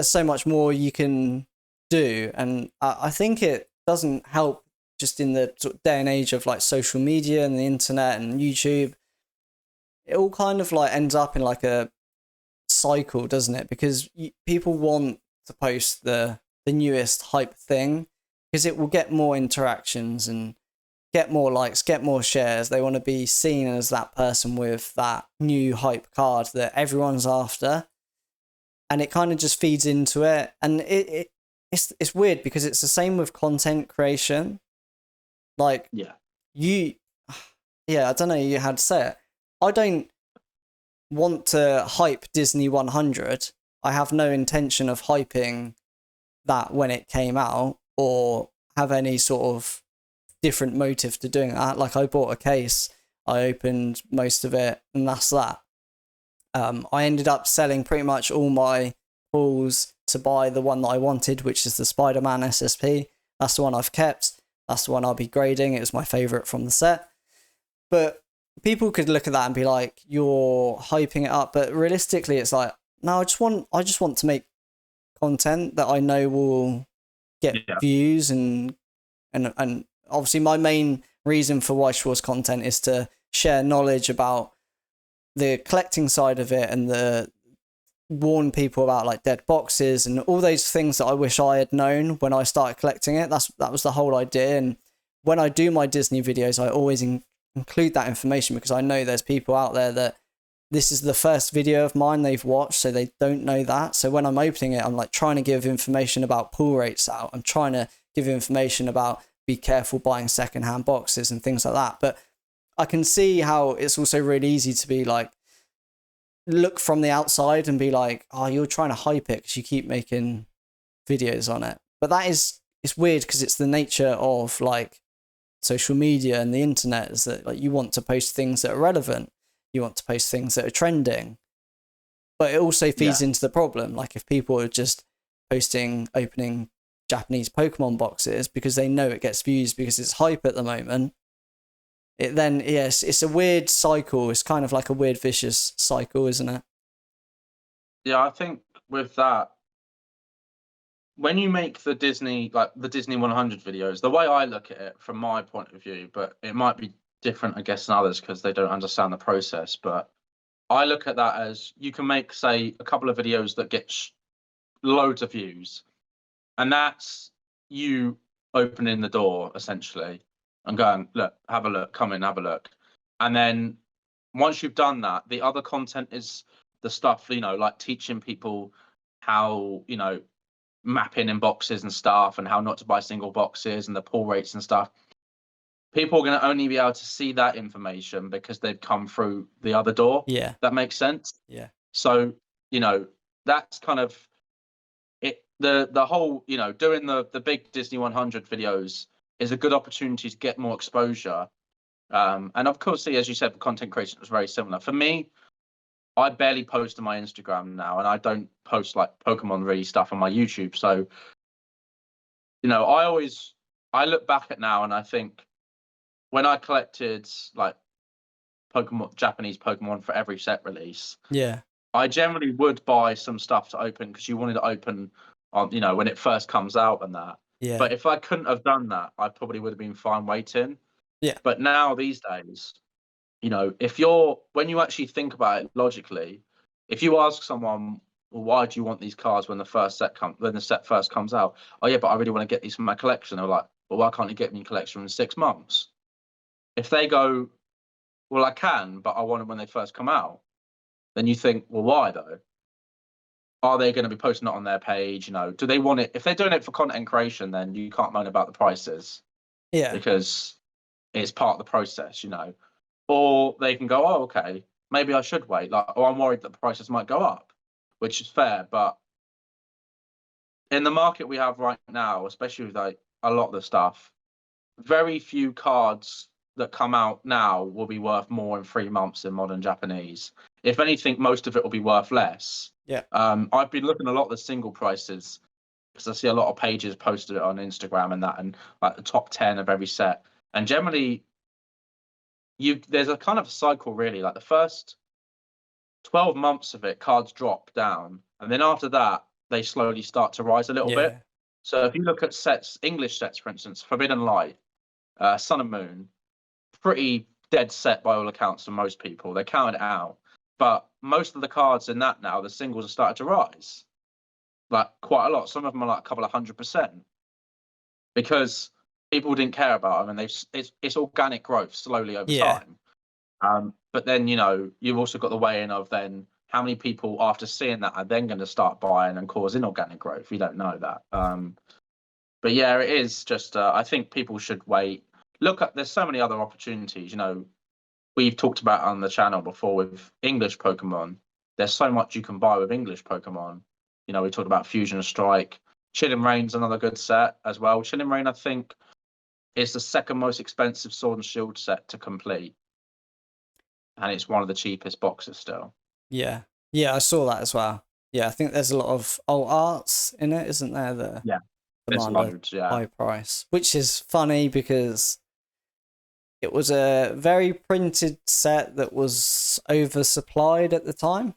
[SPEAKER 1] so much more you can do, and I think it doesn't help just in the sort of day and age of like social media and the internet and YouTube. It all kind of like ends up in like a cycle, doesn't it? Because people want to post the newest hype thing because it will get more interactions and get more likes, get more shares. They want to be seen as that person with that new hype card that everyone's after, and it kind of just feeds into it. And it's weird because it's the same with content creation. Like, I don't know how to say it. I don't want to hype Disney 100. I have no intention of hyping that when it came out or have any sort of different motive to doing that. Like, I bought a case, I opened most of it, and that's that. I ended up selling pretty much all my pulls to buy the one that I wanted, which is the Spider-Man SSP. That's the one I've kept. That's the one I'll be grading. It was my favourite from the set. But people could look at that and be like, you're hyping it up. But realistically, it's like, no, I just want to make content that I know will get views and obviously my main reason for Weiss Schwarz content is to share knowledge about the collecting side of it and warn people about like dead boxes and all those things that I wish I had known when I started collecting it. That was the whole idea. And when I do my Disney videos, I always include that information because I know there's people out there that this is the first video of mine they've watched, so they don't know that. So when I'm opening it, I'm like trying to give information about pull rates out. I'm trying to give information about be careful buying secondhand boxes and things like that. But I can see how it's also really easy to be like, look from the outside and be like, oh, you're trying to hype it because you keep making videos on it. But it's weird because it's the nature of like social media and the internet is that like you want to post things that are relevant, you want to post things that are trending, but it also feeds into the problem. Like if people are just posting opening Japanese Pokemon boxes because they know it gets views because it's hype at the moment, it then, yes, it's a weird cycle. It's kind of like a weird vicious cycle, isn't it?
[SPEAKER 2] Yeah, I think with that, when you make the Disney 100 videos, the way I look at it from my point of view, but it might be different, I guess, than others because they don't understand the process. But I look at that as you can make, say, a couple of videos that get loads of views, and that's you opening the door essentially and going, look, have a look, come in, have a look. And then once you've done that, the other content is the stuff, like teaching people how, mapping in boxes and stuff and how not to buy single boxes and the pull rates and stuff. People are going to only be able to see that information because they've come through the other door.
[SPEAKER 1] Yeah.
[SPEAKER 2] That makes sense.
[SPEAKER 1] Yeah.
[SPEAKER 2] So, that's kind of it. The whole, doing the big Disney 100 videos is a good opportunity to get more exposure. And of course, as you said, content creation was very similar. For me, I barely post on my Instagram now, and I don't post like Pokemon really stuff on my YouTube. So, I look back at now and I think when I collected like Japanese Pokemon for every set release,
[SPEAKER 1] Yeah.
[SPEAKER 2] I generally would buy some stuff to open because you wanted to open on, when it first comes out and that.
[SPEAKER 1] Yeah.
[SPEAKER 2] But if I couldn't have done that, I probably would have been fine waiting.
[SPEAKER 1] Yeah.
[SPEAKER 2] But now these days, when you actually think about it logically, if you ask someone, well, why do you want these cards when the set first comes out? Oh yeah, but I really want to get these for my collection. They're like, well, why can't you get me a collection in 6 months? If they go, well, I can, but I want them when they first come out, then you think, well, why though? Are they going to be posting it on their page? Do they want it? If they're doing it for content creation, then you can't moan about the prices.
[SPEAKER 1] Yeah.
[SPEAKER 2] Because it's part of the process, Or they can go, oh, okay, maybe I should wait. Like, oh, I'm worried that the prices might go up, which is fair. But in the market we have right now, especially with like a lot of the stuff, very few cards that come out now will be worth more in 3 months in modern Japanese. If anything, most of it will be worth less.
[SPEAKER 1] Yeah.
[SPEAKER 2] I've been looking a lot at the single prices because I see a lot of pages posted it on Instagram and that, and like the top 10 of every set. And generally, there's a kind of a cycle really. Like the first 12 months of it, cards drop down, and then after that, they slowly start to rise a little bit. So if you look at sets, English sets, for instance, Forbidden Light, Sun and Moon, pretty dead set by all accounts for most people. They counted it out. But most of the cards in that now, the singles have started to rise. Like quite a lot. Some of them are like a couple of 100%. Because people didn't care about them, and it's organic growth slowly over time. But then, you've also got the way in of then how many people after seeing that are then going to start buying and cause inorganic growth. You don't know that. But yeah, it is just, I think people should wait. There's so many other opportunities, we've talked about on the channel before with English Pokemon. There's so much you can buy with English Pokemon. We talked about Fusion Strike. Chilling Reign's another good set as well. Chilling Reign, I think, is the second most expensive Sword and Shield set to complete. And it's one of the cheapest boxes still.
[SPEAKER 1] Yeah. Yeah, I saw that as well. Yeah, I think there's a lot of old arts in it, isn't there?
[SPEAKER 2] There's loads,
[SPEAKER 1] high price, which is funny because it was a very printed set that was oversupplied at the time.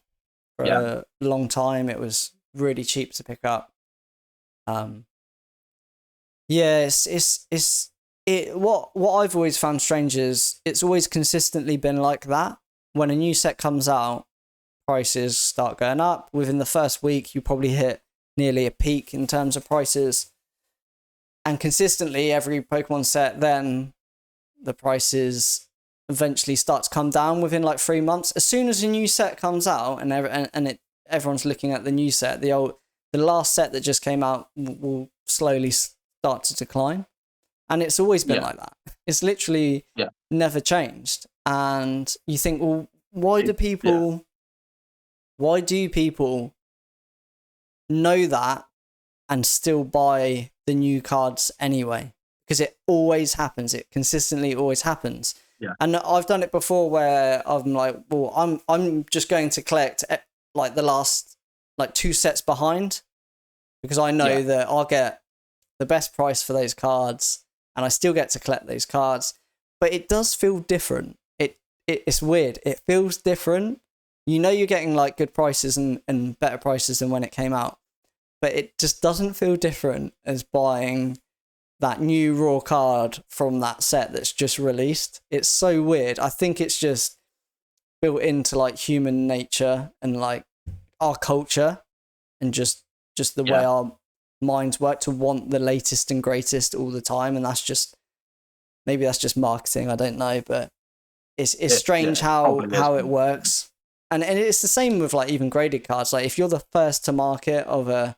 [SPEAKER 1] For a long time, it was really cheap to pick up. What I've always found strange is it's always consistently been like that. When a new set comes out, prices start going up. Within the first week, you probably hit nearly a peak in terms of prices. And consistently, every Pokemon set, then the prices eventually start to come down within like 3 months. As soon as a new set comes out and everyone's looking at the new set, the last set that just came out will slowly start to decline. And it's always been like that. It's literally never changed. And you think, well, why do people know that and still buy the new cards anyway? because it always happens. It consistently always happens.
[SPEAKER 2] Yeah.
[SPEAKER 1] And I've done it before where I'm like, well, I'm just going to collect like the last like 2 sets behind, because I know that I'll get the best price for those cards and I still get to collect those cards. But it does feel different. It's weird. It feels different. You know you're getting like good prices and better prices than when it came out. But it just doesn't feel different as buying that new raw card from that set that's just released. It's so weird. I think it's just built into like human nature and like our culture and just the way our minds work to want the latest and greatest all the time. And maybe that's just marketing. I don't know, but it's strange how it works. And it's the same with like even graded cards. Like if you're the first to market of a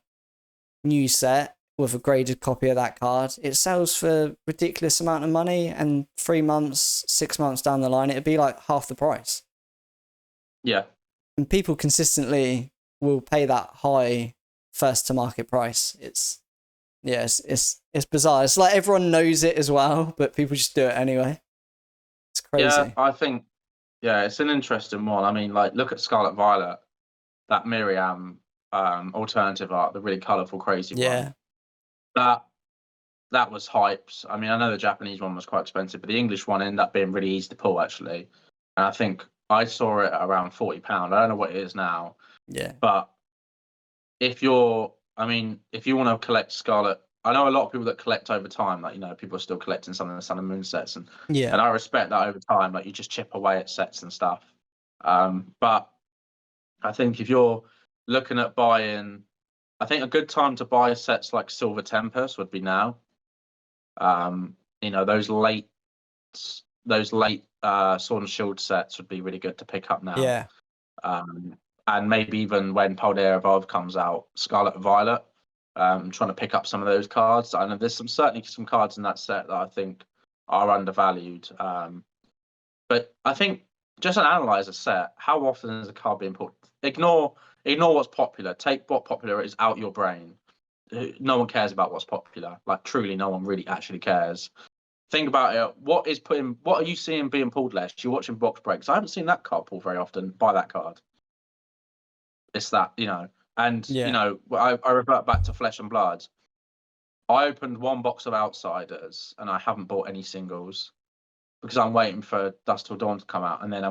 [SPEAKER 1] new set with a graded copy of that card, it sells for ridiculous amount of money, and 3 months, 6 months down the line, it'd be like half the price.
[SPEAKER 2] Yeah.
[SPEAKER 1] And people consistently will pay that high first to market price. It's bizarre. It's like everyone knows it as well, but people just do it anyway. It's crazy.
[SPEAKER 2] Yeah, I think it's an interesting one. I mean, like look at Scarlet Violet, that Miriam alternative art, the really colourful, crazy one. That was hyped. I mean, I know the Japanese one was quite expensive, but the English one ended up being really easy to pull actually. And I think I saw it at around £40. I don't know what it is now.
[SPEAKER 1] Yeah.
[SPEAKER 2] But if you want to collect Scarlet, I know a lot of people that collect over time, like, you know, people are still collecting some of the Sun and Moon sets, and I respect that over time, like you just chip away at sets and stuff. But I think if you're looking at buying, I think a good time to buy sets like Silver Tempest would be now. You know, those late Sword and Shield sets would be really good to pick up now.
[SPEAKER 1] Yeah.
[SPEAKER 2] And maybe even when Paldea Evolve comes out, Scarlet and Violet, trying to pick up some of those cards. I know there's certainly some cards in that set that I think are undervalued. But I think just analyze a set. How often is a card being put? Ignore what's popular. Take what popular is out your brain. No one cares about what's popular. Like truly, no one really actually cares. Think about it. What are you seeing being pulled less? You're watching box breaks. I haven't seen that card pulled very often. Buy that card. It's that, you know. And you know, I revert back to Flesh and Blood. I opened one box of Outsiders and I haven't bought any singles because I'm waiting for Dusk Till Dawn to come out, and then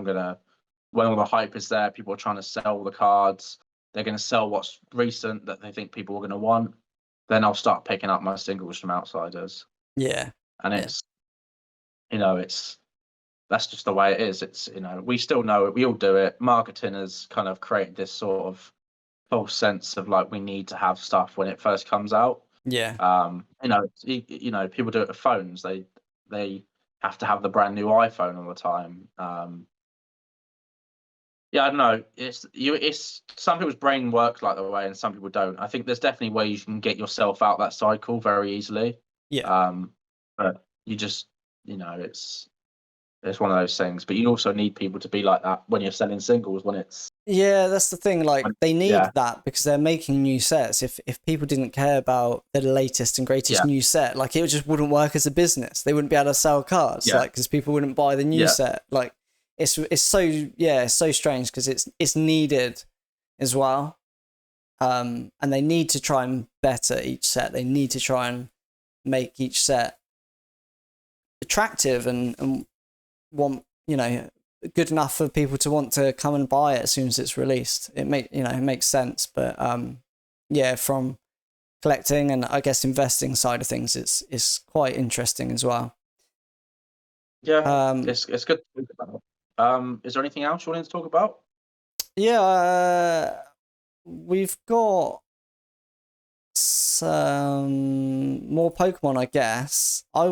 [SPEAKER 2] when all the hype is there, people are trying to sell the cards. They're going to sell what's recent that they think people are going to want. Then I'll start picking up my singles from Outsiders.
[SPEAKER 1] Yeah.
[SPEAKER 2] And it's, you know, that's just the way it is. It's, you know, we still know it. We all do it. Marketing has kind of created this sort of false sense of like we need to have stuff when it first comes out.
[SPEAKER 1] Yeah.
[SPEAKER 2] You know, people do it with phones. They have to have the brand new iPhone all the time. I don't know. It's some people's brain works like the way, and some people don't. I think there's definitely ways you can get yourself out that cycle very easily.
[SPEAKER 1] Yeah.
[SPEAKER 2] But you just, you know, it's one of those things. But you also need people to be like that when you're selling singles. When it's
[SPEAKER 1] that's the thing. Like they need that because they're making new sets. If people didn't care about the latest and greatest new set, like it just wouldn't work as a business. They wouldn't be able to sell cards, like because people wouldn't buy the new set. Like it's so strange because it's needed as well. And they need to try and better each set. They need to try and make each set attractive and want, you know, good enough for people to want to come and buy it as soon as it's released. It makes sense, but from collecting and I guess investing side of things, it's quite interesting as well.
[SPEAKER 2] It's good to think about. Is there anything else you wanted to talk about?
[SPEAKER 1] We've got some more Pokemon, I guess. I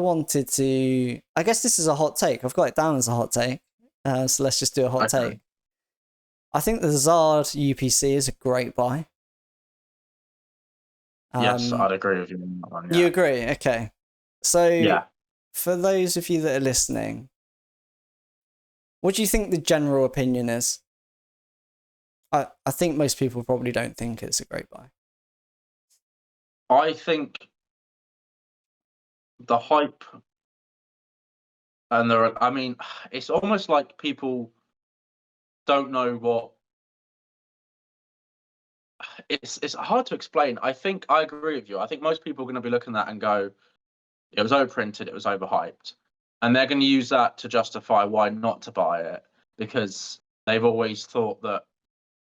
[SPEAKER 1] guess this is a hot take. I've got it down as a hot take. So let's just do a hot take. I think the Zard UPC is a great buy.
[SPEAKER 2] Yes, I'd agree with you on that one. Yeah.
[SPEAKER 1] You agree? Okay. So for those of you that are listening, what do you think the general opinion is? I think most people probably don't think it's a great buy.
[SPEAKER 2] I think the hype and I mean, it's almost like people don't know what. It's hard to explain. I think I agree with you. I think most people are going to be looking at that and go, it was overprinted, it was overhyped, and they're going to use that to justify why not to buy it, because they've always thought that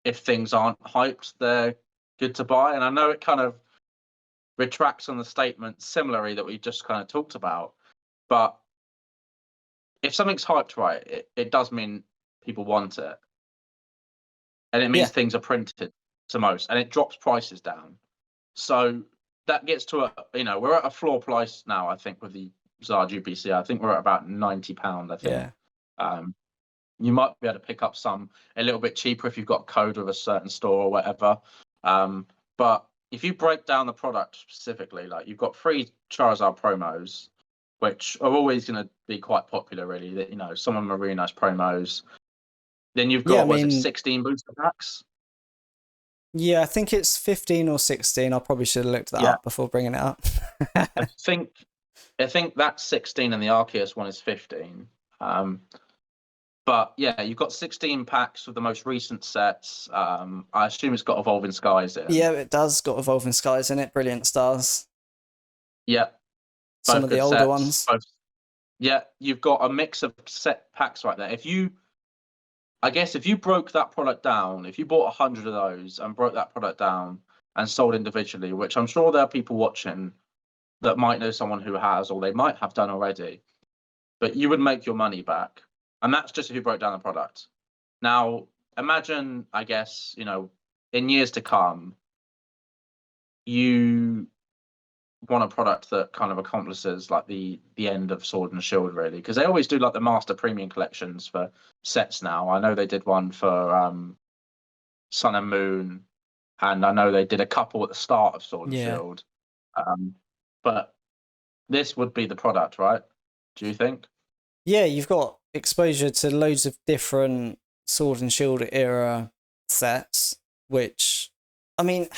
[SPEAKER 2] if things aren't hyped, they're good to buy. And I know it kind of retracts on the statement similarly that we just kind of talked about, but if something's hyped right, it does mean people want it, and it means
[SPEAKER 1] Yeah.
[SPEAKER 2] things are printed to most, and it drops prices down. So that gets to we're at a floor price now, I think, with the Zard UPC. I think we're at about £90, I think.
[SPEAKER 1] Yeah.
[SPEAKER 2] You might be able to pick up some a little bit cheaper if you've got a code with a certain store or whatever. But if you break down the product specifically, like you've got 3 Charizard promos, which are always going to be quite popular, really. That some of them are really nice promos. Then you've got, was it 16 booster packs?
[SPEAKER 1] Yeah, I think it's 15 or 16. I probably should have looked that up before bringing it up.
[SPEAKER 2] I think that's 16 and the Arceus one is 15. But yeah, you've got 16 packs with the most recent sets. I assume it's got Evolving Skies in.
[SPEAKER 1] Yeah, it does got Evolving Skies in it. Brilliant Stars.
[SPEAKER 2] Yeah.
[SPEAKER 1] Some of the older
[SPEAKER 2] sets,
[SPEAKER 1] ones.
[SPEAKER 2] Yeah, you've got a mix of set packs right there. I guess if you broke that product down, if you bought 100 of those and broke that product down and sold individually, which I'm sure there are people watching that might know someone who has, or they might have done already, but you would make your money back. And that's just if you broke down the product. Now, imagine, I guess, in years to come, you want a product that kind of accomplishes like the end of Sword and Shield, really, because they always do like the Master Premium collections for sets now. I know they did one for Sun and Moon, and I know they did a couple at the start of Sword and Shield. But this would be the product, right? Do you think?
[SPEAKER 1] Yeah, you've got exposure to loads of different Sword and Shield era sets, which, I mean,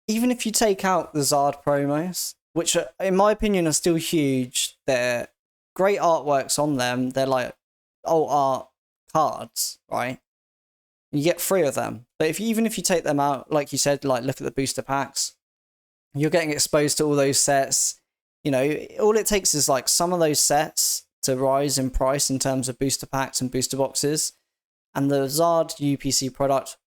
[SPEAKER 1] even if you take out the Zard promos, which are, in my opinion, are still huge, they're great artworks on them. They're like old art cards, right? You get 3 of them. But even if you take them out, like you said, like look at the booster packs, you're getting exposed to all those sets. All it takes is like some of those sets to rise in price in terms of booster packs and booster boxes, and the Zard UPC product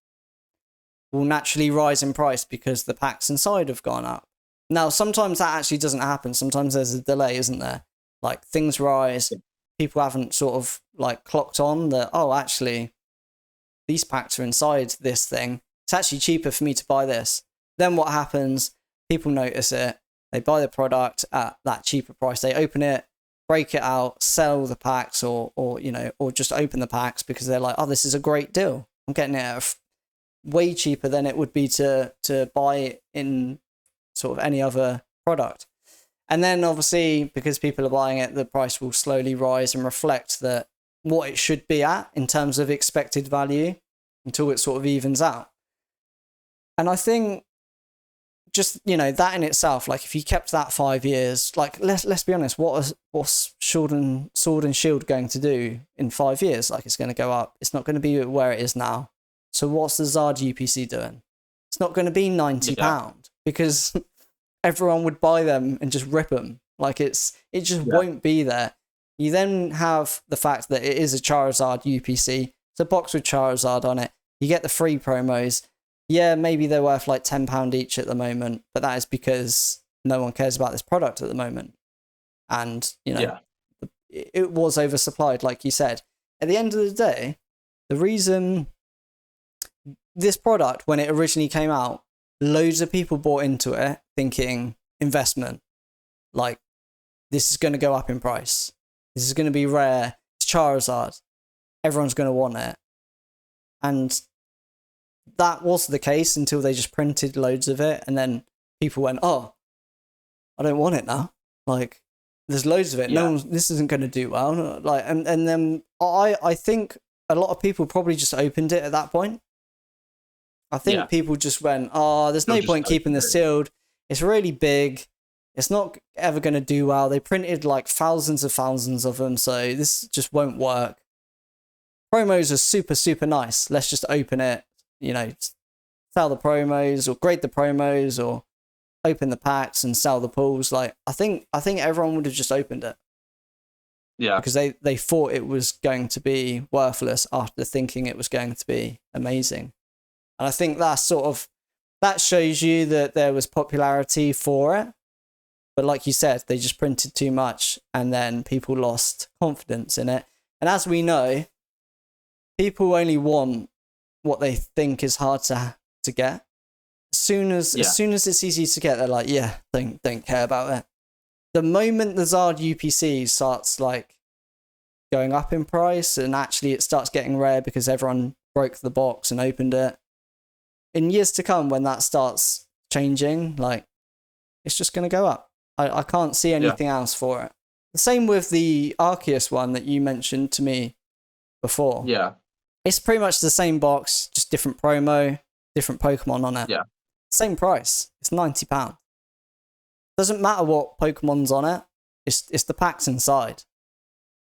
[SPEAKER 1] will naturally rise in price because the packs inside have gone up. Now, sometimes that actually doesn't happen. Sometimes there's a delay, isn't there? Like things rise, people haven't sort of like clocked on that, oh, actually, these packs are inside this thing. It's actually cheaper for me to buy this. Then what happens? People notice it. They buy the product at that cheaper price. They open it, break it out, sell the packs, or just open the packs because they're like, oh, this is a great deal. I'm getting it at way cheaper than it would be to buy it in sort of any other product. And then obviously, because people are buying it, the price will slowly rise and reflect that what it should be at in terms of expected value until it sort of evens out. And I think just, that in itself, like if you kept that 5 years, like let's be honest, what's Sword and Shield going to do in 5 years? Like it's going to go up. It's not going to be where it is now. So what's the Zard UPC doing? It's not going to be £90 because everyone would buy them and just rip them. Like it just won't be there. You then have the fact that it is a Charizard UPC. It's a box with Charizard on it. You get the free promos. Yeah, maybe they're worth like £10 each at the moment, but that is because no one cares about this product at the moment. And, it was oversupplied, like you said. At the end of the day, the reason this product, when it originally came out, loads of people bought into it thinking investment. Like, this is going to go up in price. This is going to be rare. It's Charizard. Everyone's going to want it. And that was the case until they just printed loads of it, and then people went, oh, I don't want it now. Like, there's loads of it.
[SPEAKER 2] Yeah.
[SPEAKER 1] This isn't going to do well. Like, and then I think a lot of people probably just opened it at that point. I think people just went, oh, there's no point keeping this sealed. It's really big. It's not ever going to do well. They printed like thousands of them, so this just won't work. Promos are super, super nice. Let's just open it, sell the promos or grade the promos or open the packs and sell the pools. Like I think everyone would have just opened it.
[SPEAKER 2] Yeah.
[SPEAKER 1] Because they thought it was going to be worthless after thinking it was going to be amazing. And I think that shows you that there was popularity for it. But like you said, they just printed too much and then people lost confidence in it. And as we know, people only want what they think is hard to get. As soon as it's easy to get, they're like, yeah, don't care about it. The moment the Zard UPC starts like going up in price and actually it starts getting rare because everyone broke the box and opened it, in years to come when that starts changing, like it's just going to go up. I can't see anything else for it. The same with the Arceus one that you mentioned to me before.
[SPEAKER 2] Yeah.
[SPEAKER 1] It's pretty much the same box, just different promo, different Pokemon on it.
[SPEAKER 2] Yeah.
[SPEAKER 1] Same price. It's £90. Doesn't matter what Pokemon's on it. It's the packs inside.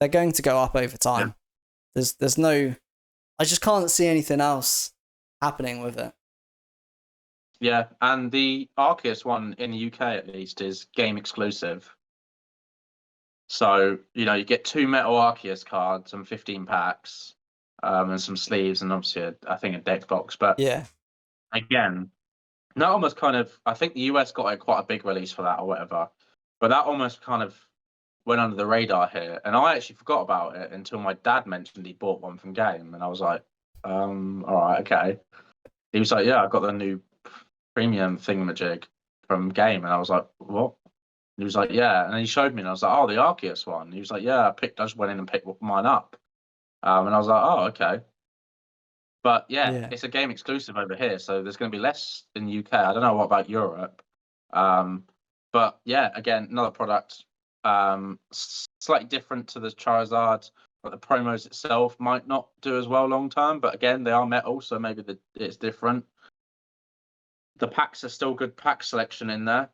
[SPEAKER 1] They're going to go up over time. Yeah. There's no... I just can't see anything else happening with it.
[SPEAKER 2] Yeah, and the Arceus one in the UK at least is game exclusive. So, you get 2 Metal Arceus cards and 15 packs, and some sleeves and obviously I think a deck box. But
[SPEAKER 1] yeah,
[SPEAKER 2] again, that almost kind of, I think the US got quite a big release for that or whatever, but that almost kind of went under the radar here. And I actually forgot about it until my dad mentioned he bought one from Game. And I was like, all right, okay. He was like, yeah, I got the new premium thingamajig from Game. And I was like, what? He was like, yeah. And then he showed me and I was like, oh, the Arceus one. He was like, yeah, I just went in and picked mine up. And I was like, oh, okay. But yeah, it's a Game exclusive over here. So there's going to be less in the UK. I don't know what about Europe. But yeah, again, another product, slightly different to the Charizard. But the promos itself might not do as well long term. But again, they are metal. So maybe it's different. The packs are still good pack selection in there.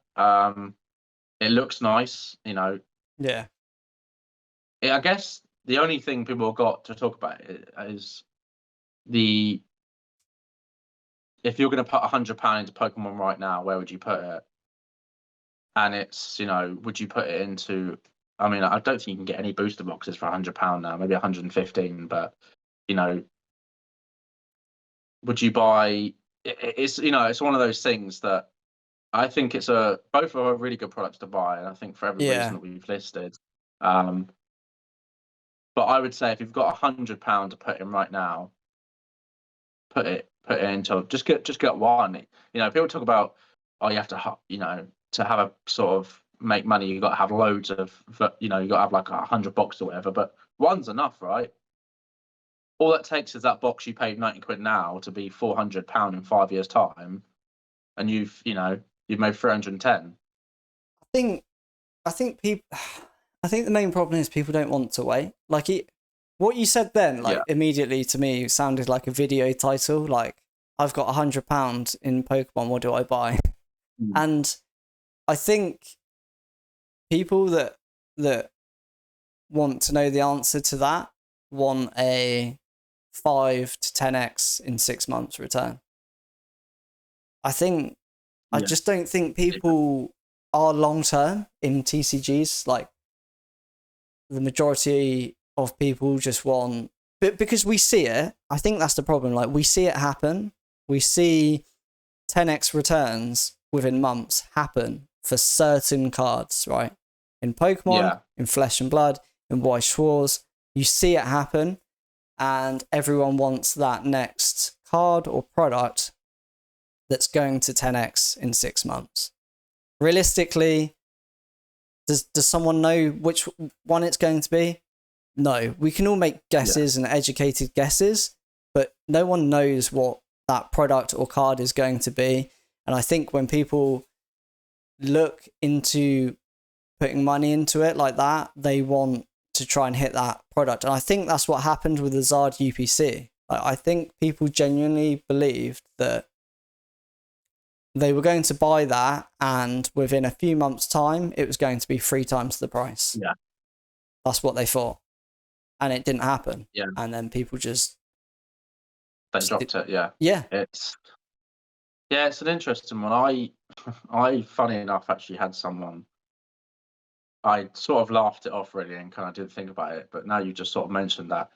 [SPEAKER 2] It looks nice,
[SPEAKER 1] Yeah.
[SPEAKER 2] I guess the only thing people have got to talk about is if you're going to put £100 into Pokemon right now, where would you put it? And it's, would you put it into? I mean, I don't think you can get any booster boxes for £100 now. Maybe 115, but would you buy? It's it's one of those things that I think both are really good products to buy, and I think for every reason that we've listed. But I would say if you've got £100 to put in right now, put it into just get one. People talk about you have to to have a sort of make money, you've got to have loads of you got to have like 100 boxes or whatever. But one's enough, right? All that takes is that box you paid £90 now to be £400 in 5 years' time, and you've made 310.
[SPEAKER 1] I think the main problem is people don't want to wait. Like what you said then, immediately to me sounded like a video title. Like, I've got £100 in Pokemon. What do I buy? And I think people that want to know the answer to that want a 5 to 10x in 6 months return. I just don't think people are long term in TCGs. Like, the majority of people just want, but because we see it, I think that's the problem. Like, we see it happen. We see 10x returns within months happen for certain cards, right? In Pokemon, in Flesh and Blood, in White Schwarz, you see it happen, and everyone wants that next card or product that's going to 10x in 6 months. Realistically, does someone know which one it's going to be? No. We can all make guesses and educated guesses, but no one knows what that product or card is going to be. And I think when people look into putting money into it like that, they want to try and hit that product. And I think that's what happened with the Zard UPC. I think people genuinely believed that they were going to buy that, and within a few months' time, it was going to be 3 times the price.
[SPEAKER 2] Yeah.
[SPEAKER 1] That's what they thought. And it didn't happen.
[SPEAKER 2] Yeah.
[SPEAKER 1] And then people just...
[SPEAKER 2] They dropped it, yeah.
[SPEAKER 1] Yeah.
[SPEAKER 2] It's an interesting one. I, funny enough, actually had someone... I sort of laughed it off, really, and kind of didn't think about it, but now you just sort of mentioned that.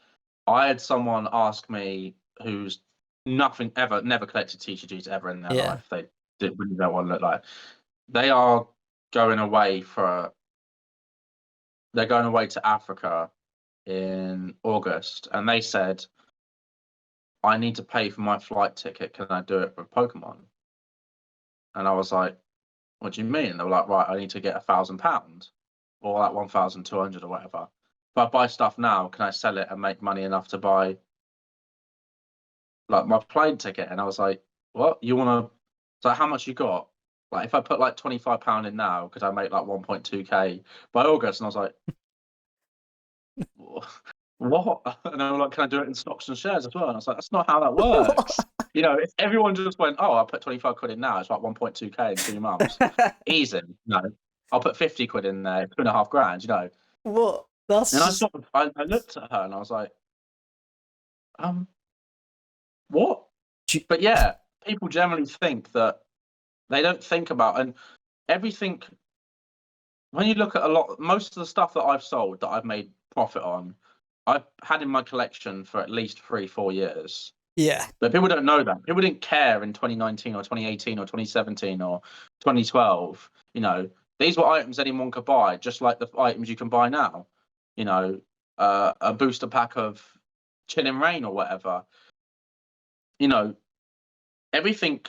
[SPEAKER 2] I had someone ask me who's never collected TCGs ever in their
[SPEAKER 1] Yeah.
[SPEAKER 2] life. They didn't really know what it looked like. They are going away they're going away to Africa in August, and they said, I need to pay for my flight ticket. Can I do it with Pokemon? And I was like, what do you mean? They were like, right, I need to get £1,000 or like 1,200 or whatever. If I buy stuff now, can I sell it and make money enough to buy like my plane ticket? And I was like, what? You want to? So how much you got? Like if I put like £25 in now, could I make like 1.2k by August? And I was like, what? And they were like, can I do it in stocks and shares as well? And I was like, that's not how that works. You know, if everyone just went, oh, I'll put 25 quid in now, it's like 1.2k in 2 months. Easy. No, I'll put 50 quid in there, 2.5 grand, you know.
[SPEAKER 1] What? That's
[SPEAKER 2] and
[SPEAKER 1] just...
[SPEAKER 2] I looked at her and I was like, what? But yeah, people generally think that they don't think about, and everything, when you look at most of the stuff that I've sold that I've made profit on, I've had in my collection for at least 3-4 years.
[SPEAKER 1] Yeah.
[SPEAKER 2] But people don't know that. People didn't care in 2019 or 2018 or 2017 or 2012. You know, these were items anyone could buy, just like the items you can buy now. You know, a booster pack of Chilling Rain or whatever. You know, everything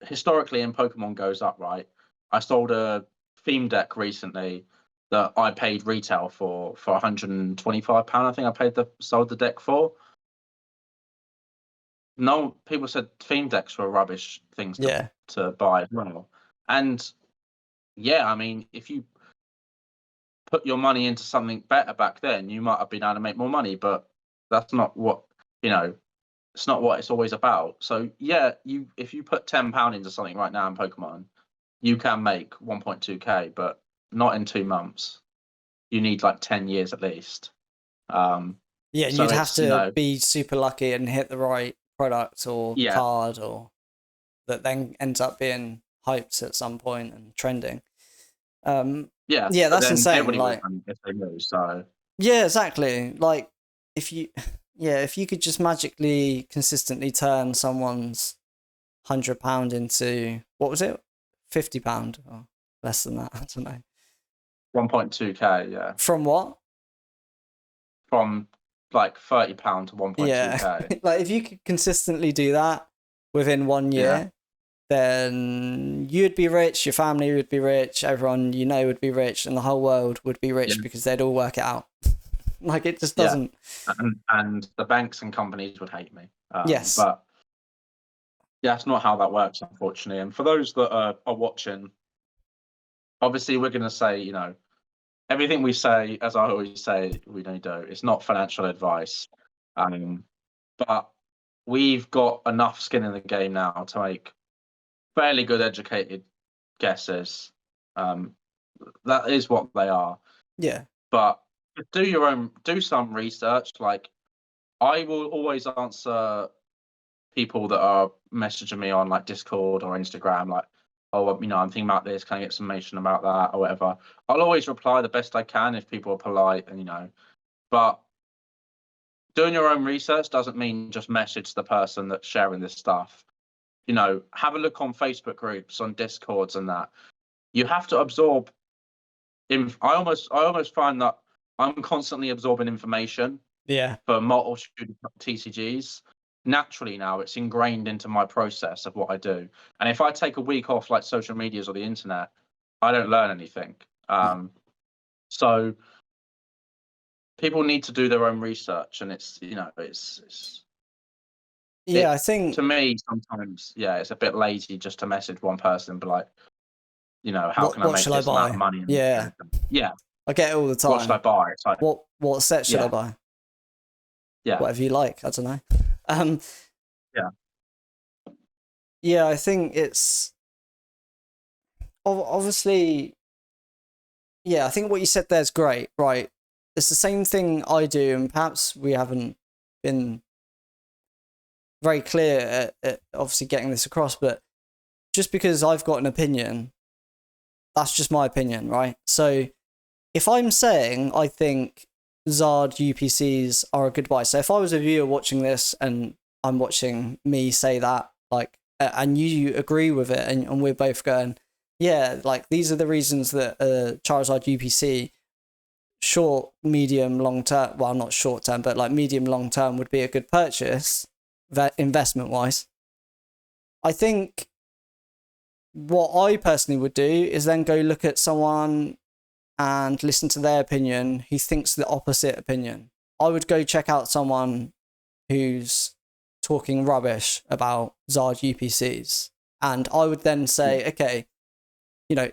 [SPEAKER 2] historically in Pokemon goes up, right? I sold a theme deck recently that I paid retail for £125. I think sold the deck for. No, people said theme decks were rubbish things to buy as well. And yeah, I mean, if you put your money into something better back then, you might have been able to make more money, but that's not what, you know, it's not what it's always about. So yeah, if you put £10 into something right now in Pokemon, you can make 1.2k, but not in 2 months. You need like 10 years at least.
[SPEAKER 1] Yeah, and
[SPEAKER 2] so
[SPEAKER 1] you'd have to be super lucky and hit the right product or card, or that then ends up being hyped at some point and trending. Yeah, that's insane. Like,
[SPEAKER 2] if they know, so
[SPEAKER 1] yeah, exactly. Like if you could just magically consistently turn someone's £100 into, what was it, £50 or less than that? I don't know.
[SPEAKER 2] 1.2k, yeah.
[SPEAKER 1] From what?
[SPEAKER 2] From like £30 to 1.2k.
[SPEAKER 1] Yeah, like if you could consistently do that within 1 year, then you'd be rich, your family would be rich, everyone you know would be rich, and the whole world would be rich because they'd all work it out. Like it just doesn't.
[SPEAKER 2] And the banks and companies would hate me.
[SPEAKER 1] Yes,
[SPEAKER 2] but yeah, it's not how that works, unfortunately. And for those that are watching, obviously we're going to say, you know, everything we say, as I always say, we don't do. It's not financial advice, but we've got enough skin in the game now to make fairly good, educated guesses. That is what they are.
[SPEAKER 1] Yeah.
[SPEAKER 2] But do some research. Like, I will always answer people that are messaging me on like Discord or Instagram, like, oh, you know, I'm thinking about this, can I get some information about that or whatever. I'll always reply the best I can if people are polite, and you know, but doing your own research doesn't mean just message the person that's sharing this stuff. You know, have a look on Facebook groups, on Discords and that. You have to absorb I almost find that I'm constantly absorbing information for multiple TCGs. Naturally now, it's ingrained into my process of what I do. And if I take a week off, like social medias or the internet, I don't learn anything. So people need to do their own research, and it's, you know,
[SPEAKER 1] I think
[SPEAKER 2] to me sometimes, it's a bit lazy just to message one person, but like, you know, how can I make this amount of money?
[SPEAKER 1] Yeah, I get it all the time.
[SPEAKER 2] What should I buy? It's like,
[SPEAKER 1] what set should I buy?
[SPEAKER 2] Yeah,
[SPEAKER 1] whatever you like. I don't know. Yeah, I think it's obviously, yeah, I think what you said there is great, right? It's the same thing I do, and perhaps we haven't been very clear at obviously getting this across, but just because I've got an opinion, that's just my opinion, right? So if I'm saying I think Zard UPCs are a good buy, so if I was a viewer watching this and I'm watching me say that, like, and you agree with it, and we're both going, yeah, like, these are the reasons that Charizard UPC short, medium, long term, well, not short term, but like medium, long term would be a good purchase, investment wise. I think what I personally would do is then go look at someone and listen to their opinion who thinks the opposite opinion. I would go check out someone who's talking rubbish about Zard UPCs. And I would then say, okay, you know,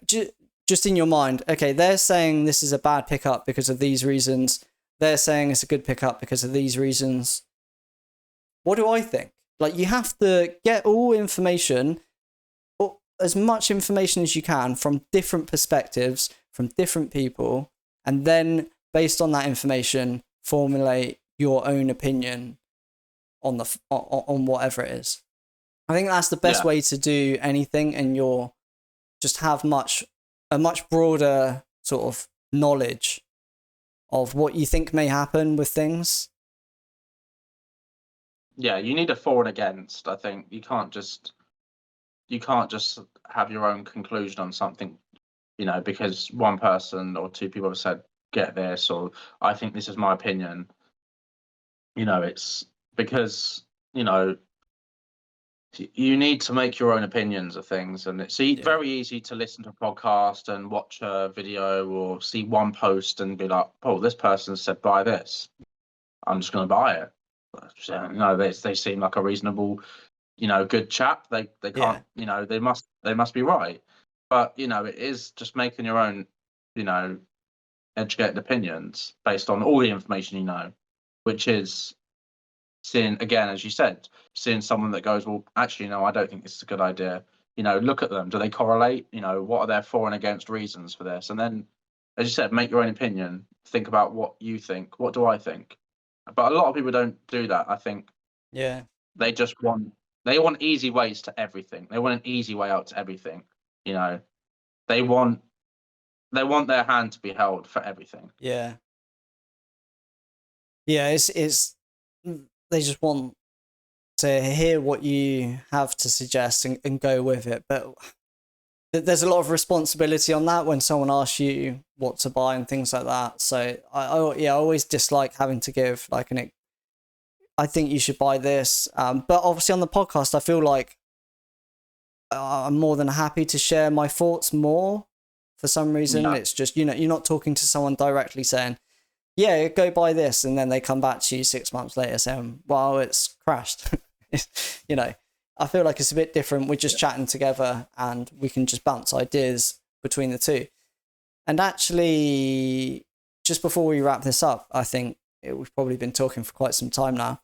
[SPEAKER 1] just in your mind, okay, they're saying this is a bad pickup because of these reasons. They're saying it's a good pickup because of these reasons. What do I think? Like, you have to get all information, or as much information as you can from different perspectives, from different people, and then based on that information, formulate your own opinion on on whatever it is. I think that's the best way to do anything, and you'll just have a much broader sort of knowledge of what you think may happen with things.
[SPEAKER 2] Yeah, you need a for and against. I think you can't just have your own conclusion on something, you know, because one person or two people have said get this, or I think this is my opinion. You know, it's because, you know, you need to make your own opinions of things, and it's very easy to listen to a podcast and watch a video or see one post and be like, oh, this person said buy this, I'm just going to buy it. You know, they seem like a reasonable, you know, good chap. They can't, you know, they must be right. But, you know, it is just making your own, you know, educated opinions based on all the information you know, which is seeing, again, as you said, seeing someone that goes, well, actually, no, I don't think this is a good idea. You know, look at them. Do they correlate? You know, what are their for and against reasons for this? And then, as you said, make your own opinion. Think about what you think. What do I think? But a lot of people don't do that. I think they just want easy ways to everything. They want an easy way out to everything. You know, they want their hand to be held for everything.
[SPEAKER 1] Yeah, it's they just want to hear what you have to suggest and go with it. But there's a lot of responsibility on that when someone asks you what to buy and things like that. So I always dislike having to give like I think you should buy this. But obviously on the podcast, I feel like I'm more than happy to share my thoughts more. For some reason, it's just, you know, you're not talking to someone directly saying, yeah, go buy this, and then they come back to you 6 months later saying, well, it's crashed. You know, I feel like it's a bit different. We're just chatting together and we can just bounce ideas between the two. And actually, just before we wrap this up, I think we've probably been talking for quite some time now.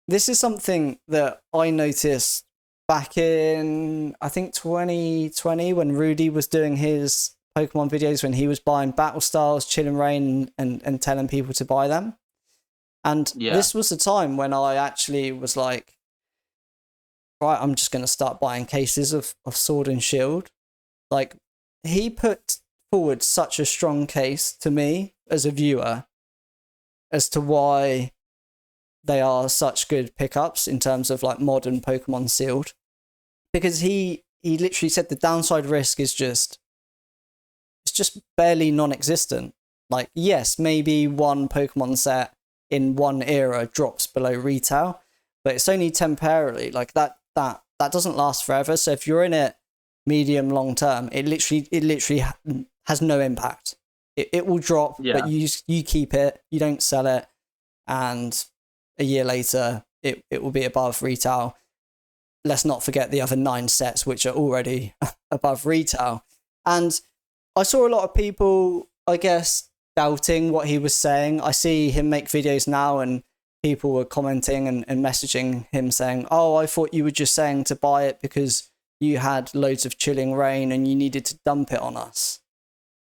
[SPEAKER 1] This is something that I noticed back in, I think, 2020 when Rudy was doing his Pokemon videos, when he was buying Battle Styles, Chilling Reign, and telling people to buy them. And this was the time when I actually was like, right, I'm just going to start buying cases of Sword and Shield. Like, he put forward such a strong case to me as a viewer as to why they are such good pickups in terms of like modern Pokemon sealed. Because he literally said the downside risk is just barely non-existent. Like, yes, maybe one Pokemon set in one era drops below retail, but it's only temporarily. Like that doesn't last forever. So if you're in it medium long term, it literally has no impact. It will drop, but you keep it, you don't sell it, and a year later it will be above retail. Let's not forget the other 9 sets which are already above retail. And I saw a lot of people, I guess, doubting what he was saying. I see him make videos now and people were commenting and messaging him saying, oh, I thought you were just saying to buy it because you had loads of chilling rain and you needed to dump it on us.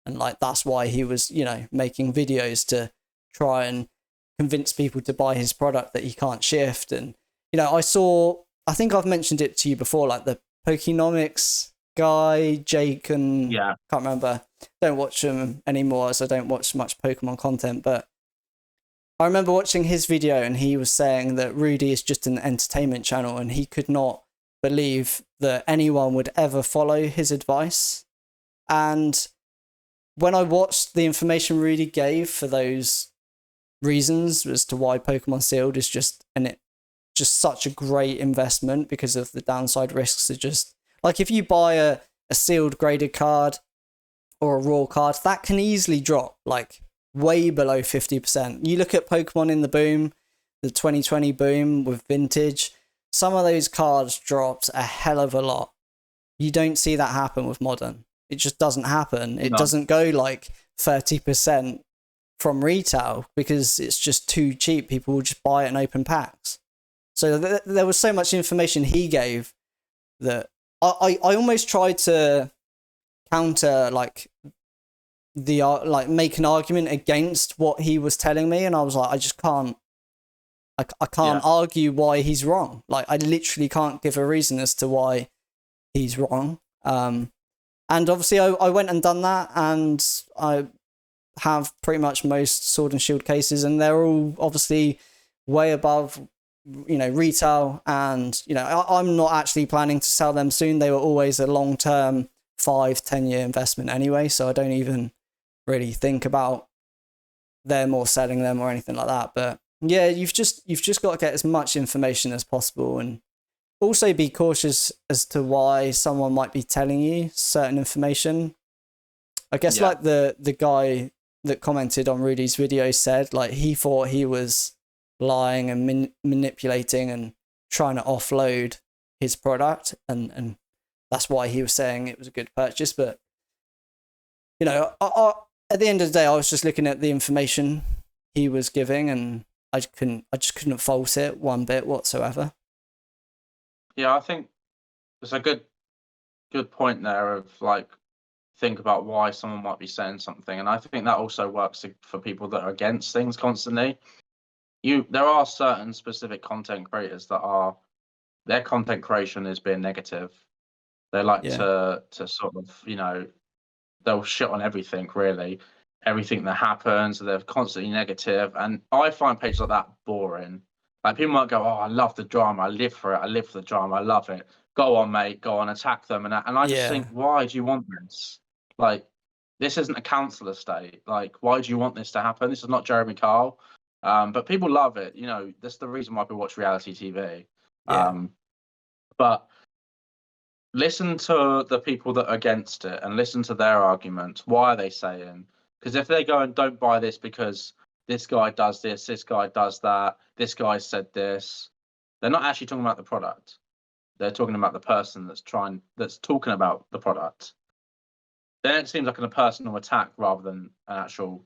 [SPEAKER 1] And like, that's why he was, you know, making videos to try and convince people to buy his product that he can't shift. And, you know, I think I've mentioned it to you before, like the Pokenomics guy, Jake, and
[SPEAKER 2] Yeah.
[SPEAKER 1] can't remember. Don't watch them anymore, as I don't watch much Pokemon content. But I remember watching his video, and he was saying that Rudy is just an entertainment channel, and he could not believe that anyone would ever follow his advice. And when I watched the information Rudy gave for those reasons as to why Pokemon Sealed is just such a great investment, because of the downside risks are just like, if you buy a sealed graded card or a raw card, that can easily drop like way below 50%. You look at Pokemon in the boom, the 2020 boom with vintage, some of those cards dropped a hell of a lot. You don't see that happen with modern. It just doesn't happen. It doesn't go like 30% from retail, because it's just too cheap. People will just buy it in open packs. So there was so much information he gave that I almost tried to counter, like make an argument against what he was telling me, and I was like, I just can't. I can't argue why he's wrong. Like, I literally can't give a reason as to why he's wrong. And obviously, I went and done that, and I have pretty much most Sword and Shield cases, and they're all obviously way above, you know, retail. And, you know, I'm not actually planning to sell them soon. They were always a long-term 5-10 year investment anyway, so I don't even really think about them or selling them or anything like that. But yeah, you've just got to get as much information as possible, and also be cautious as to why someone might be telling you certain information. I guess like the guy that commented on Rudy's video said, like, he thought he was lying and manipulating and trying to offload his product, and that's why he was saying it was a good purchase. But, you know, at the end of the day, I was just looking at the information he was giving, and I just couldn't fault it one bit whatsoever.
[SPEAKER 2] Yeah, I think there's a good point there of, like, think about why someone might be saying something, and I think that also works for people that are against things constantly. There are certain specific content creators that their content creation is being negative. They like to sort of, you know, they'll shit on everything, really, everything that happens. They're constantly negative, and I find pages like that boring. Like, people might go, "Oh, I love the drama. I live for it. I live for the drama. I love it. Go on, mate. Go on, attack them." And I just think, why do you want this? Like, this isn't a council estate. Like, why do you want this to happen? This is not Jeremy Kyle. But people love it. You know, that's the reason why people watch reality TV. But listen to the people that are against it and listen to their arguments. Why are they saying? Because if they go and don't buy this because this guy does this guy does that, this guy said this, they're not actually talking about the product. They're talking about the person that's talking about the product. Then it seems like a personal attack rather than an actual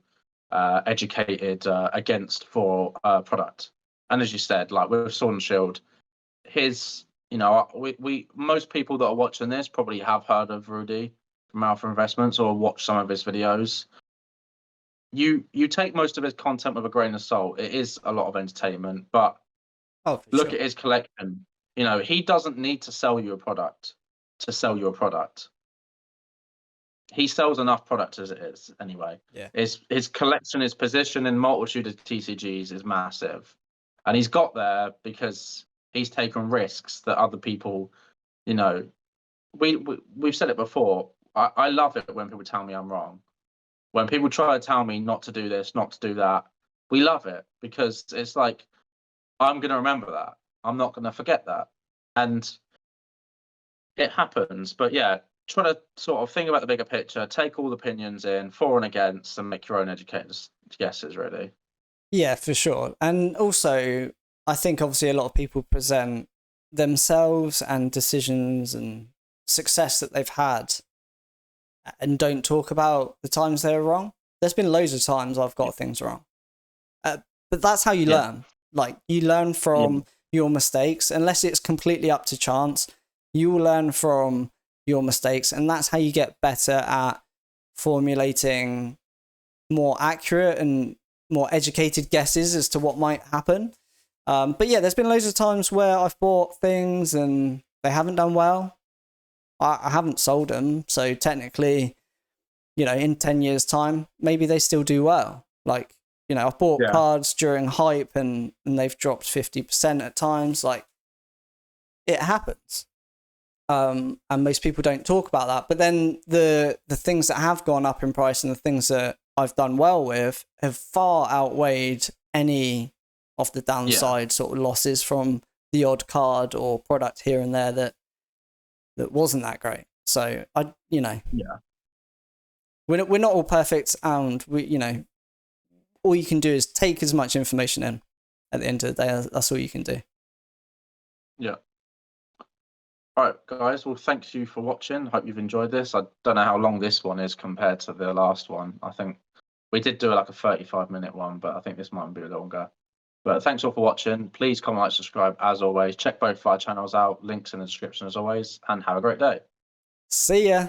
[SPEAKER 2] educated against for product. And as you said, like with Sword and Shield, you know, we most people that are watching this probably have heard of Rudy from Alpha Investments or watched some of his videos. You take most of his content with a grain of salt. It is a lot of entertainment, but look at his collection. You know, he doesn't need to sell you a product to sell you a product. He sells enough product as it is anyway.
[SPEAKER 1] Yeah.
[SPEAKER 2] His collection, his position in multitude of TCGs is massive, and he's got there because he's taken risks that other people, you know, we've said it before. I love it when people tell me I'm wrong. When people try to tell me not to do this, not to do that, we love it, because it's like, I'm going to remember that. I'm not going to forget that. And it happens. But yeah, try to sort of think about the bigger picture, take all the opinions in, for and against, and make your own educated guesses, really.
[SPEAKER 1] Yeah, for sure. And also, I think obviously a lot of people present themselves and decisions and success that they've had and don't talk about the times they were wrong. There's been loads of times I've got things wrong. But that's how you learn. Like, you learn from your mistakes, unless it's completely up to chance. You will learn from your mistakes, and that's how you get better at formulating more accurate and more educated guesses as to what might happen. But yeah, there's been loads of times where I've bought things and they haven't done well. I haven't sold them, so technically, you know, in 10 years' time, maybe they still do well. Like, you know, I've bought cards during hype and they've dropped 50% at times. Like, it happens. And most people don't talk about that. But then the things that have gone up in price and the things that I've done well with have far outweighed any of the downside sort of losses from the odd card or product here and there that wasn't that great. So we're not all perfect, and we, you know, all you can do is take as much information in. At the end of the day, that's all you can do.
[SPEAKER 2] Yeah. All right, guys. Well, thank you for watching. Hope you've enjoyed this. I don't know how long this one is compared to the last one. I think we did do like a 35-minute one, but I think this might be a little longer. But thanks all for watching. Please comment, like, subscribe as always. Check both of our channels out. Links in the description as always. And have a great day.
[SPEAKER 1] See ya.